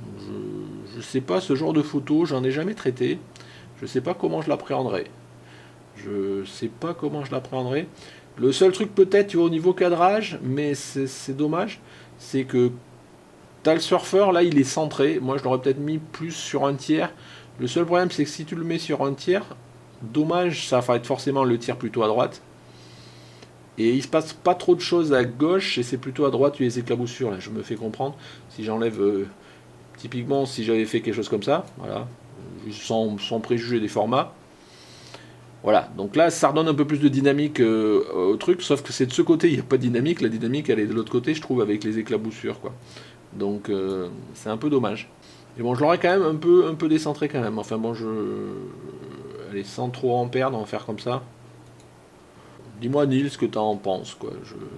Je sais pas, ce genre de photo, j'en ai jamais traité. Je sais pas comment je l'appréhenderai. Je sais pas comment je l'appréhenderai. Le seul truc peut-être, tu vois, au niveau cadrage, mais c'est dommage, c'est que t'as le surfeur, là, il est centré. Moi, je l'aurais peut-être mis plus sur un tiers. Le seul problème, c'est que si tu le mets sur un tiers, dommage, ça va être forcément le tiers plutôt à droite. Et il se passe pas trop de choses à gauche, et c'est plutôt à droite, les éclaboussures, là, je me fais comprendre. Si j'enlève, typiquement, si j'avais fait quelque chose comme ça, voilà, sans préjuger des formats, voilà, donc là, ça redonne un peu plus de dynamique au truc, sauf que c'est de ce côté, il n'y a pas de dynamique, la dynamique, elle est de l'autre côté, je trouve, avec les éclaboussures, quoi. Donc, c'est un peu dommage. Et bon, je l'aurais quand même un peu décentré, quand même. Enfin, bon, allez, sans trop en perdre, on va faire comme ça. Dis-moi, Neil, ce que t'en penses, quoi.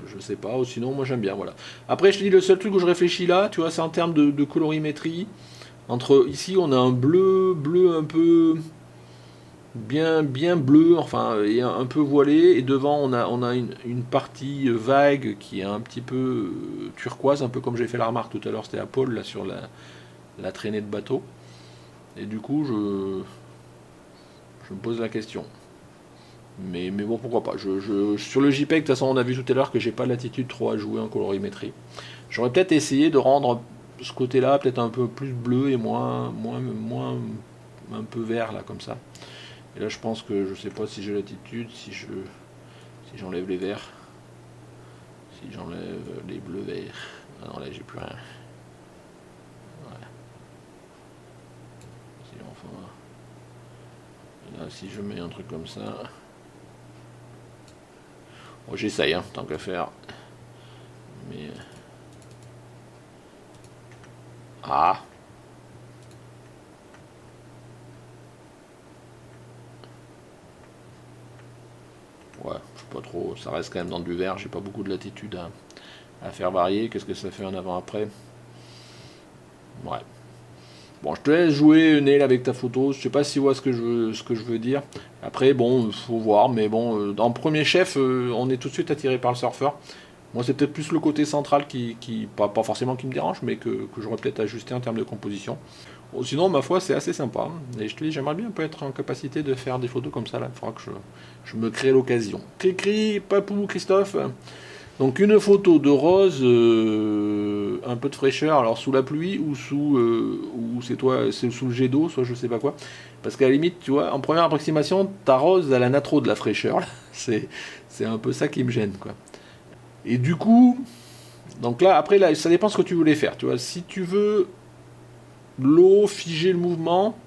Je sais pas, ou sinon, moi, j'aime bien, voilà. Après, je te dis, le seul truc où je réfléchis là, tu vois, c'est en termes de colorimétrie. Ici, on a un bleu un peu bien bleu, enfin, et un peu voilé, et devant on a une partie vague qui est un petit peu turquoise, un peu comme j'ai fait la remarque tout à l'heure, c'était à Paul, là, sur la traînée de bateau. Et du coup, je me pose la question. Mais bon, pourquoi pas. Sur le JPEG, de toute façon, on a vu tout à l'heure que j'ai pas l'attitude trop à jouer en colorimétrie. J'aurais peut-être essayé de rendre ce côté-là peut-être un peu plus bleu et moins un peu vert, là, comme ça. Et là, je pense que je sais pas si j'ai l'attitude, si j'enlève les verts, si j'enlève les bleus verts. Ah non, là, j'ai plus rien. Ouais. Si, enfin, là, si je mets un truc comme ça. Bon, j'essaye, hein, tant qu'à faire. Mais. Ah! Ouais, je sais pas trop, ça reste quand même dans du vert, j'ai pas beaucoup de latitude à faire varier. Qu'est-ce que ça fait en avant-après? Ouais. Bon, je te laisse jouer, Neil, avec ta photo. Je sais pas si tu vois ce que je veux dire. Après, bon, faut voir, mais bon, en premier chef, on est tout de suite attiré par le surfeur. Moi, c'est peut-être plus le côté central pas forcément qui me dérange, mais que j'aurais peut-être ajusté en termes de composition. Bon, sinon, ma foi, c'est assez sympa. Et je te dis, j'aimerais bien peut être en capacité de faire des photos comme ça, là. Il faudra que je me crée l'occasion. Cri-cri, papou, Christophe. Donc une photo de rose, un peu de fraîcheur, alors sous la pluie ou c'est sous le jet d'eau, soit je sais pas quoi. Parce qu'à la limite, tu vois, en première approximation, ta rose, elle en a trop de la fraîcheur. Là. C'est un peu ça qui me gêne, quoi. Et du coup, donc là, après, là, ça dépend ce que tu voulais faire. Tu vois, si tu veux l'eau, figer le mouvement,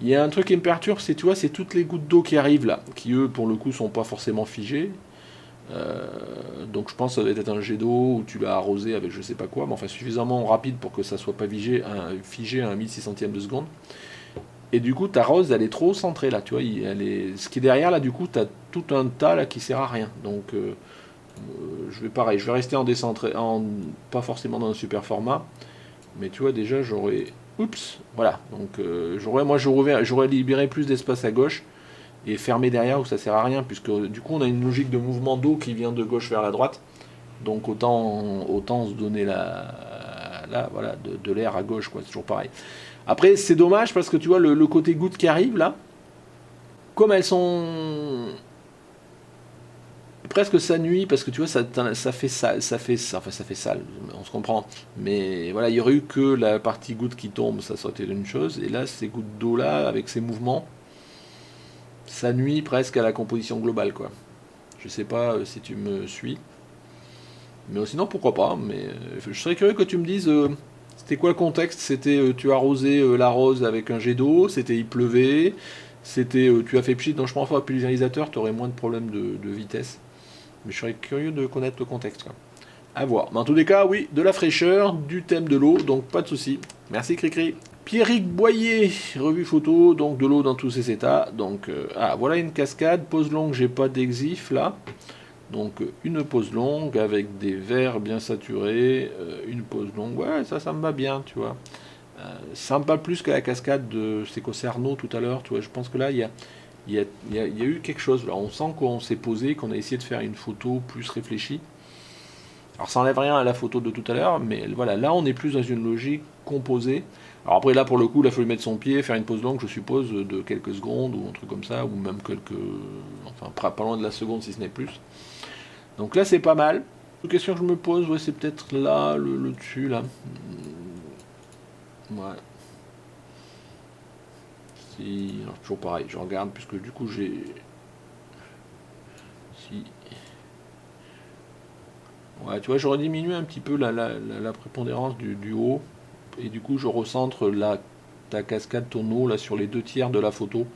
Il y a un truc qui me perturbe, c'est, tu vois, c'est toutes les gouttes d'eau qui arrivent là, qui eux, pour le coup, sont pas forcément figées. Donc je pense que ça doit être un jet d'eau où tu l'as arrosé avec je sais pas quoi, mais enfin suffisamment rapide pour que ça soit pas figé à un 1600e de seconde. Et du coup ta rose elle est trop centrée là, tu vois, ce qui est derrière là du coup tu as tout un tas là qui sert à rien. Donc je vais pareil, je vais rester en décentré, pas forcément dans un super format, mais tu vois déjà j'aurais, oups, voilà, donc j'aurais libéré plus d'espace à gauche et fermé derrière où ça sert à rien, puisque du coup on a une logique de mouvement d'eau qui vient de gauche vers la droite, donc autant se donner voilà, de l'air à gauche, quoi, c'est toujours pareil. Après c'est dommage parce que tu vois le côté goutte qui arrive là, comme elles sont presque ça nuit parce que tu vois ça fait sale, enfin ça fait sale, on se comprend, mais voilà, il y aurait eu que la partie goutte qui tombe, ça aurait été une chose, et là ces gouttes d'eau là avec ces mouvements ça nuit presque à la composition globale, quoi. Je sais pas si tu me suis, mais sinon pourquoi pas, mais je serais curieux que tu me dises c'était quoi le contexte, c'était tu as arrosé la rose avec un jet d'eau, c'était il pleuvait, c'était tu as fait pchit dans je pense pas pulvérisateur, tu aurais moins de problèmes de vitesse, mais je serais curieux de connaître le contexte, quoi. À voir. Mais en tous les cas, oui, de la fraîcheur, du thème de l'eau, donc pas de souci. Merci Cricri. Pierrick Boyer, revue photo, donc de l'eau dans tous ses états. Donc, voilà une cascade, pause longue, j'ai pas d'exif là. Donc, une pause longue avec des verres bien saturés, une pause longue, ouais, ça me va bien, tu vois. Ça me va plus que la cascade de c'est Cerno tout à l'heure, tu vois. Je pense que là, il y a eu quelque chose. Là, on sent qu'on s'est posé, qu'on a essayé de faire une photo plus réfléchie. Alors ça enlève rien à la photo de tout à l'heure, mais voilà, là on est plus dans une logique composée. Alors après là pour le coup, il a fallu mettre son pied, faire une pause longue, je suppose, de quelques secondes ou un truc comme ça, ou même enfin pas loin de la seconde si ce n'est plus. Donc là c'est pas mal. Une question que je me pose, ouais, c'est peut-être là, le dessus là. Ouais. Si, alors, toujours pareil, je regarde puisque du coup j'ai. Si. Ouais, tu vois, j'aurais diminué un petit peu la prépondérance du haut. Et du coup, je recentre ta cascade, ton eau, là, sur les 2 tiers de la photo.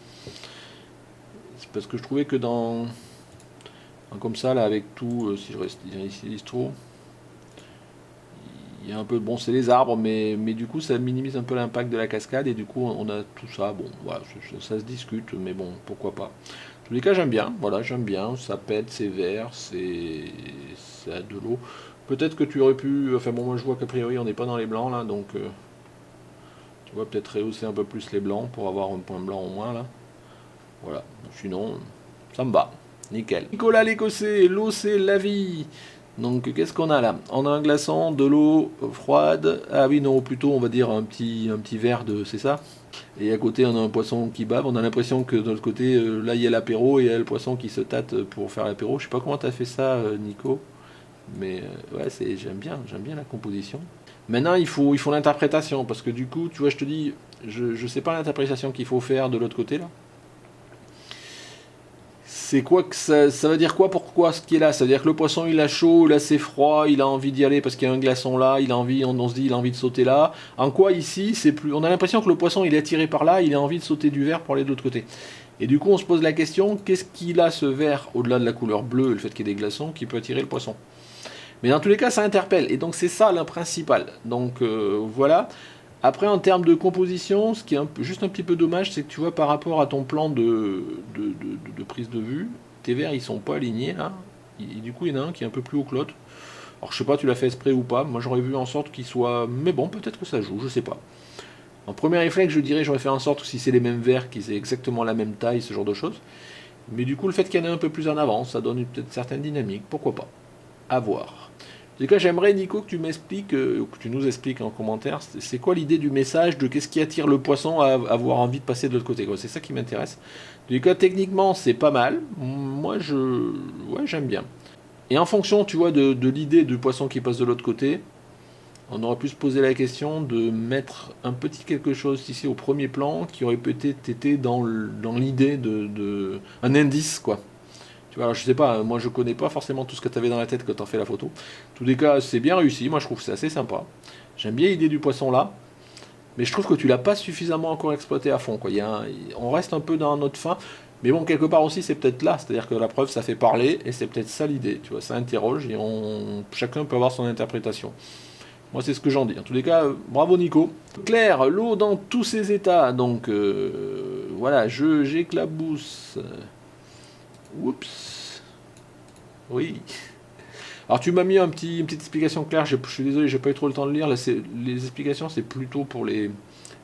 C'est parce que je trouvais que comme ça, là, avec tout, si je reste ici trop, il y a un peu, bon, c'est les arbres, mais du coup, ça minimise un peu l'impact de la cascade, et du coup, on a tout ça. Bon, voilà, ça se discute, mais bon, pourquoi pas. En tous les cas, j'aime bien, voilà, j'aime bien, ça pète, c'est vert, ça a de l'eau. Peut-être que tu aurais pu, enfin bon, moi je vois qu'a priori on n'est pas dans les blancs là, donc tu vois, peut-être rehausser un peu plus les blancs pour avoir un point blanc au moins là. Voilà, sinon, ça me va, nickel. Nicolas l'Écossais, l'eau c'est la vie. Donc qu'est-ce qu'on a là? On a un glaçon, de l'eau froide, ah oui non, plutôt on va dire un petit verre de, c'est ça? Et à côté on a un poisson qui bave, on a l'impression que de l'autre côté, là il y a l'apéro et il y a le poisson qui se tâte pour faire l'apéro. Je sais pas comment t'as fait ça Nico. Mais ouais, j'aime bien la composition. Maintenant, il faut l'interprétation, parce que du coup, tu vois, je te dis, je sais pas l'interprétation qu'il faut faire de l'autre côté là. C'est quoi que ça veut dire quoi? Pourquoi ce qui est là? Ça veut dire que le poisson il a chaud, là c'est froid, il a envie d'y aller parce qu'il y a un glaçon là, il a envie, on se dit il a envie de sauter là. En quoi ici c'est plus, on a l'impression que le poisson il est attiré par là, il a envie de sauter du vert pour aller de l'autre côté. Et du coup on se pose la question, qu'est-ce qu'il a ce vert au-delà de la couleur bleue et le fait qu'il y ait des glaçons qui peut attirer le poisson? Mais dans tous les cas, ça interpelle. Et donc c'est ça le principal. Donc voilà. Après, en termes de composition, ce qui est juste un petit peu dommage, c'est que tu vois, par rapport à ton plan de prise de vue, tes verres, ils sont pas alignés là. Et du coup, il y en a un qui est un peu plus haut que l'autre. Alors je sais pas, tu l'as fait exprès ou pas. Moi, j'aurais vu en sorte qu'il soit. Mais bon, peut-être que ça joue, je sais pas. En premier réflexe, je dirais, j'aurais fait en sorte que si c'est les mêmes verres, qu'ils aient exactement la même taille, ce genre de choses. Mais du coup, le fait qu'il y en ait un peu plus en avant, ça donne peut-être une certaine dynamique. Pourquoi pas? À voir. En tout cas, j'aimerais, Nico, que tu m'expliques, que tu nous expliques en commentaire, c'est quoi l'idée du message, de qu'est-ce qui attire le poisson à avoir envie de passer de l'autre côté. C'est ça qui m'intéresse. En tout cas, techniquement, c'est pas mal. Moi, ouais, j'aime bien. Et en fonction, tu vois, de l'idée du poisson qui passe de l'autre côté, on aurait pu se poser la question de mettre un petit quelque chose ici au premier plan qui aurait peut-être été dans l'idée un indice, quoi. Tu vois, alors je sais pas, moi je connais pas forcément tout ce que tu avais dans la tête quand tu as fait la photo. En tous les cas, c'est bien réussi, moi je trouve que c'est assez sympa. J'aime bien l'idée du poisson là. Mais je trouve que tu l'as pas suffisamment encore exploité à fond, quoi. On reste un peu dans notre fin. Mais bon, quelque part aussi, c'est peut-être là. C'est-à-dire que la preuve, ça fait parler, et c'est peut-être ça l'idée. Tu vois, ça interroge, et chacun peut avoir son interprétation. Moi, c'est ce que j'en dis. En tous les cas, bravo Nico. Claire, l'eau dans tous ses états. Donc, voilà, j'éclabousse. Oups. Oui. Alors, tu m'as mis une petite explication claire. Je suis désolé, j'ai pas eu trop le temps de lire. Là, les explications, c'est plutôt pour les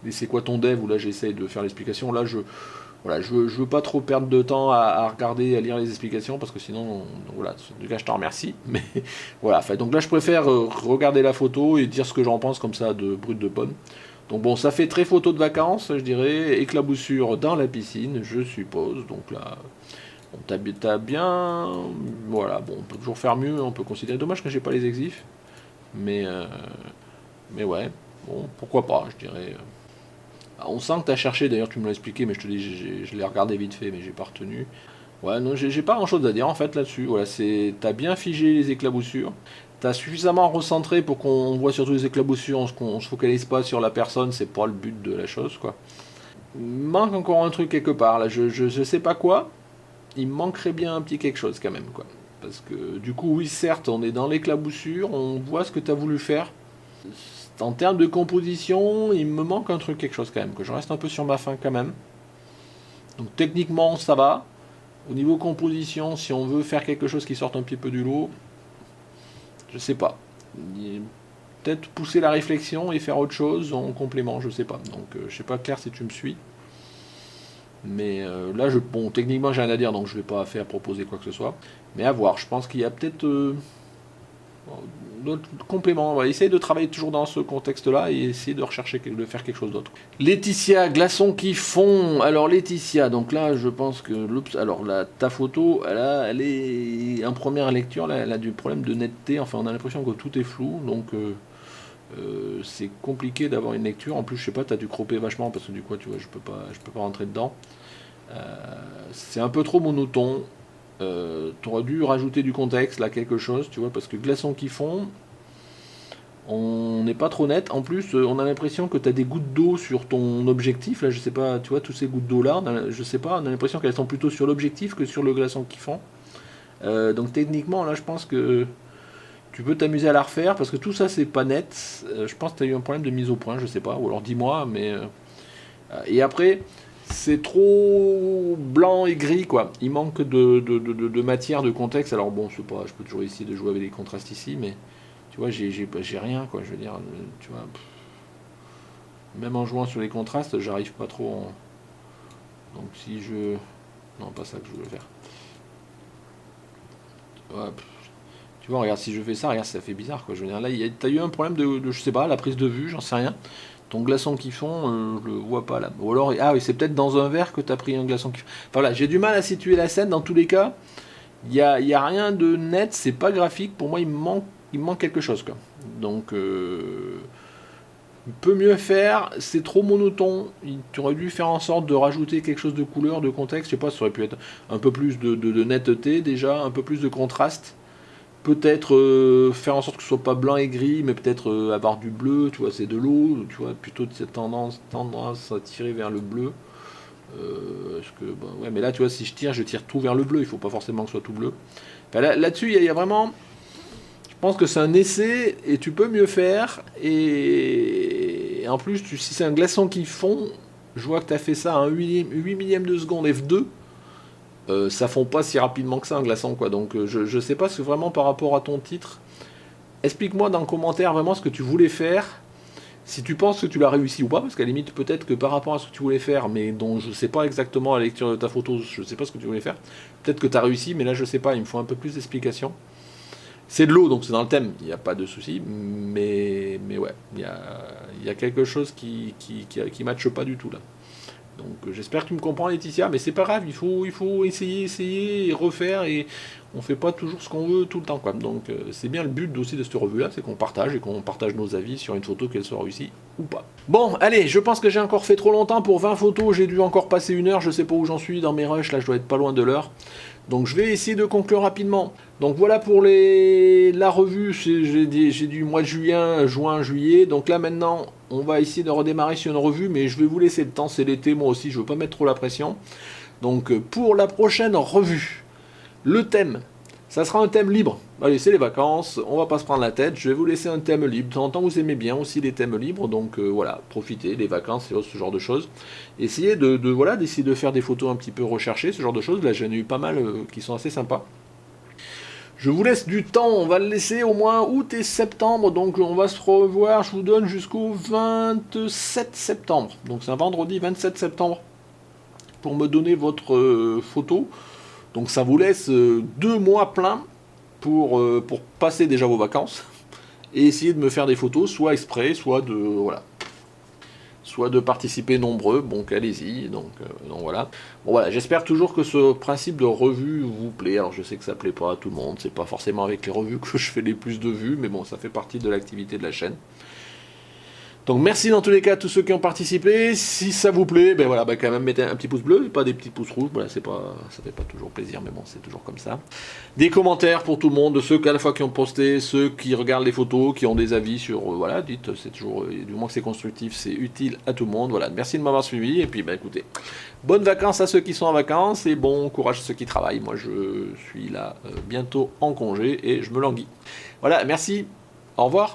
c'est quoi ton dev, où là, j'essaye de faire l'explication. Là, voilà, je veux pas trop perdre de temps à regarder, à lire les explications, parce que sinon, donc voilà, en tout cas, je te remercie. Mais voilà, donc là, je préfère regarder la photo et dire ce que j'en pense comme ça, de brut de pomme. Donc bon, ça fait très photo de vacances, je dirais, éclaboussure dans la piscine, je suppose. Donc là, bon, t'as bien, voilà, bon, on peut toujours faire mieux, on peut considérer. Dommage que j'ai pas les exifs, mais ouais, bon, pourquoi pas, je dirais. On sent que tu as cherché, d'ailleurs tu me l'as expliqué, mais je te dis, je l'ai regardé vite fait, mais j'ai pas retenu. Ouais, non, j'ai pas grand chose à dire en fait là-dessus. Voilà, t'as bien figé les éclaboussures, t'as suffisamment recentré pour qu'on voit surtout les éclaboussures, on se focalise pas sur la personne, c'est pas le but de la chose, quoi. Il manque encore un truc quelque part, là, je sais pas quoi, il manquerait bien un petit quelque chose quand même, quoi. Parce que du coup, oui, certes, on est dans l'éclaboussure, on voit ce que tu as voulu faire. En termes de composition, il me manque un truc, quelque chose quand même, que je reste un peu sur ma faim quand même. Donc techniquement, ça va. Au niveau composition, si on veut faire quelque chose qui sorte un petit peu du lot, je sais pas. Peut-être pousser la réflexion et faire autre chose en complément, je sais pas. Donc je sais pas Claire si tu me suis. Mais là, bon, techniquement, j'ai rien à dire, donc je vais pas faire proposer quoi que ce soit. Mais à voir, je pense qu'il y a peut-être d'autres compléments. On va essayer de travailler toujours dans ce contexte-là et essayer de rechercher, de faire quelque chose d'autre. Laetitia, glaçons qui fond. Alors Laetitia, donc là, je pense que alors là, ta photo, elle est en première lecture, là, elle a du problème de netteté. Enfin, on a l'impression que tout est flou, donc c'est compliqué d'avoir une lecture. En plus, je sais pas, t'as dû cropper vachement parce que du coup, tu vois, je peux pas rentrer dedans. C'est un peu trop monotone. T'aurais dû rajouter du contexte là, quelque chose, tu vois, parce que glaçons qui fond, on n'est pas trop net. En plus, on a l'impression que tu as des gouttes d'eau sur ton objectif. Là, je sais pas, tu vois, toutes ces gouttes d'eau là, je sais pas, on a l'impression qu'elles sont plutôt sur l'objectif que sur le glaçon qui fond. Donc techniquement, là, je pense que tu peux t'amuser à la refaire parce que tout ça, c'est pas net. Je pense que tu as eu un problème de mise au point, je sais pas, ou alors dis-moi, mais. Et après. C'est trop blanc et gris, quoi. Il manque de matière, de contexte. Alors bon, je sais pas, je peux toujours essayer de jouer avec les contrastes ici, mais tu vois, j'ai rien, quoi. Je veux dire, tu vois, même en jouant sur les contrastes, j'arrive pas trop. Donc si je, non, pas ça que je voulais faire. Ouais, tu vois, regarde, si je fais ça, regarde, ça fait bizarre, quoi. Je veux dire, là, t'as eu un problème je sais pas, la prise de vue, j'en sais rien. Ton glaçon qui fond, je le vois pas là. Ou alors, ah oui, c'est peut-être dans un verre que tu as pris un glaçon qui fond. Enfin voilà, j'ai du mal à situer la scène. Dans tous les cas, il y a rien de net, c'est pas graphique. Pour moi, il me manque quelque chose, quoi. Donc, il peut mieux faire. C'est trop monotone. Tu aurais dû faire en sorte de rajouter quelque chose de couleur, de contexte. Je sais pas, ça aurait pu être un peu plus de netteté déjà, un peu plus de contraste. Peut-être faire en sorte que ce soit pas blanc et gris, mais peut-être avoir du bleu, tu vois, c'est de l'eau, tu vois, plutôt de cette tendance à tirer vers le bleu. Ouais, mais là, tu vois, si je tire tout vers le bleu, il faut pas forcément que ce soit tout bleu. Enfin, là-dessus, il y a vraiment. Je pense que c'est un essai et tu peux mieux faire. Et en plus, si c'est un glaçon qui fond, je vois que tu as fait ça à un 8 millième de seconde F2. Ça fond pas si rapidement que ça un glaçon, quoi. Donc je sais pas si vraiment par rapport à ton titre. Explique-moi dans le commentaire vraiment ce que tu voulais faire. Si tu penses que tu l'as réussi ou pas, parce qu'à la limite peut-être que par rapport à ce que tu voulais faire, mais dont je sais pas exactement à la lecture de ta photo, je sais pas ce que tu voulais faire. Peut-être que tu as réussi, mais là je sais pas, il me faut un peu plus d'explications. C'est de l'eau, donc c'est dans le thème, il n'y a pas de souci, mais ouais, il y a quelque chose qui matche pas du tout là. Donc j'espère que tu me comprends Laetitia, mais c'est pas grave, il faut essayer et refaire, et on fait pas toujours ce qu'on veut tout le temps, quoi. Donc c'est bien le but aussi de cette revue là, c'est qu'on partage et qu'on partage nos avis sur une photo, qu'elle soit réussie ou pas. Bon, allez, je pense que j'ai encore fait trop longtemps pour 20 photos, j'ai dû encore passer 1 heure, je sais pas où j'en suis dans mes rushs, là je dois être pas loin de l'heure. Donc je vais essayer de conclure rapidement. Donc voilà pour la revue, j'ai du mois de juin, juillet. Donc là maintenant, on va essayer de redémarrer sur une revue, mais je vais vous laisser le temps, c'est l'été, moi aussi, je veux pas mettre trop la pression. Donc pour la prochaine revue, le thème, ça sera un thème libre. Allez, c'est les vacances, on va pas se prendre la tête, je vais vous laisser un thème libre. De temps en temps, vous aimez bien aussi les thèmes libres, donc voilà, profitez, les vacances et ce genre de choses. Essayez d'essayer de faire des photos un petit peu recherchées, ce genre de choses. Là, j'en ai eu pas mal qui sont assez sympas. Je vous laisse du temps, on va le laisser au moins août et septembre, donc on va se revoir, je vous donne jusqu'au 27 septembre. Donc c'est un vendredi 27 septembre pour me donner votre photo. Donc ça vous laisse 2 mois pleins pour passer déjà vos vacances et essayer de me faire des photos, soit exprès, soit de participer nombreux. Donc allez-y. Donc voilà. Bon voilà, j'espère toujours que ce principe de revue vous plaît. Alors je sais que ça plaît pas à tout le monde, c'est pas forcément avec les revues que je fais les plus de vues, mais bon, ça fait partie de l'activité de la chaîne. Donc merci dans tous les cas à tous ceux qui ont participé. Si ça vous plaît, ben voilà, quand même mettez un petit pouce bleu, pas des petits pouces rouges. Voilà, ça fait pas toujours plaisir, mais bon, c'est toujours comme ça. Des commentaires pour tout le monde, de ceux qu'à la fois qui ont posté, ceux qui regardent les photos, qui ont des avis sur, voilà, dites, c'est toujours, du moins que c'est constructif, c'est utile à tout le monde. Voilà, merci de m'avoir suivi et puis écoutez, bonnes vacances à ceux qui sont en vacances et bon courage à ceux qui travaillent. Moi, je suis là bientôt en congé et je me languis. Voilà, merci. Au revoir.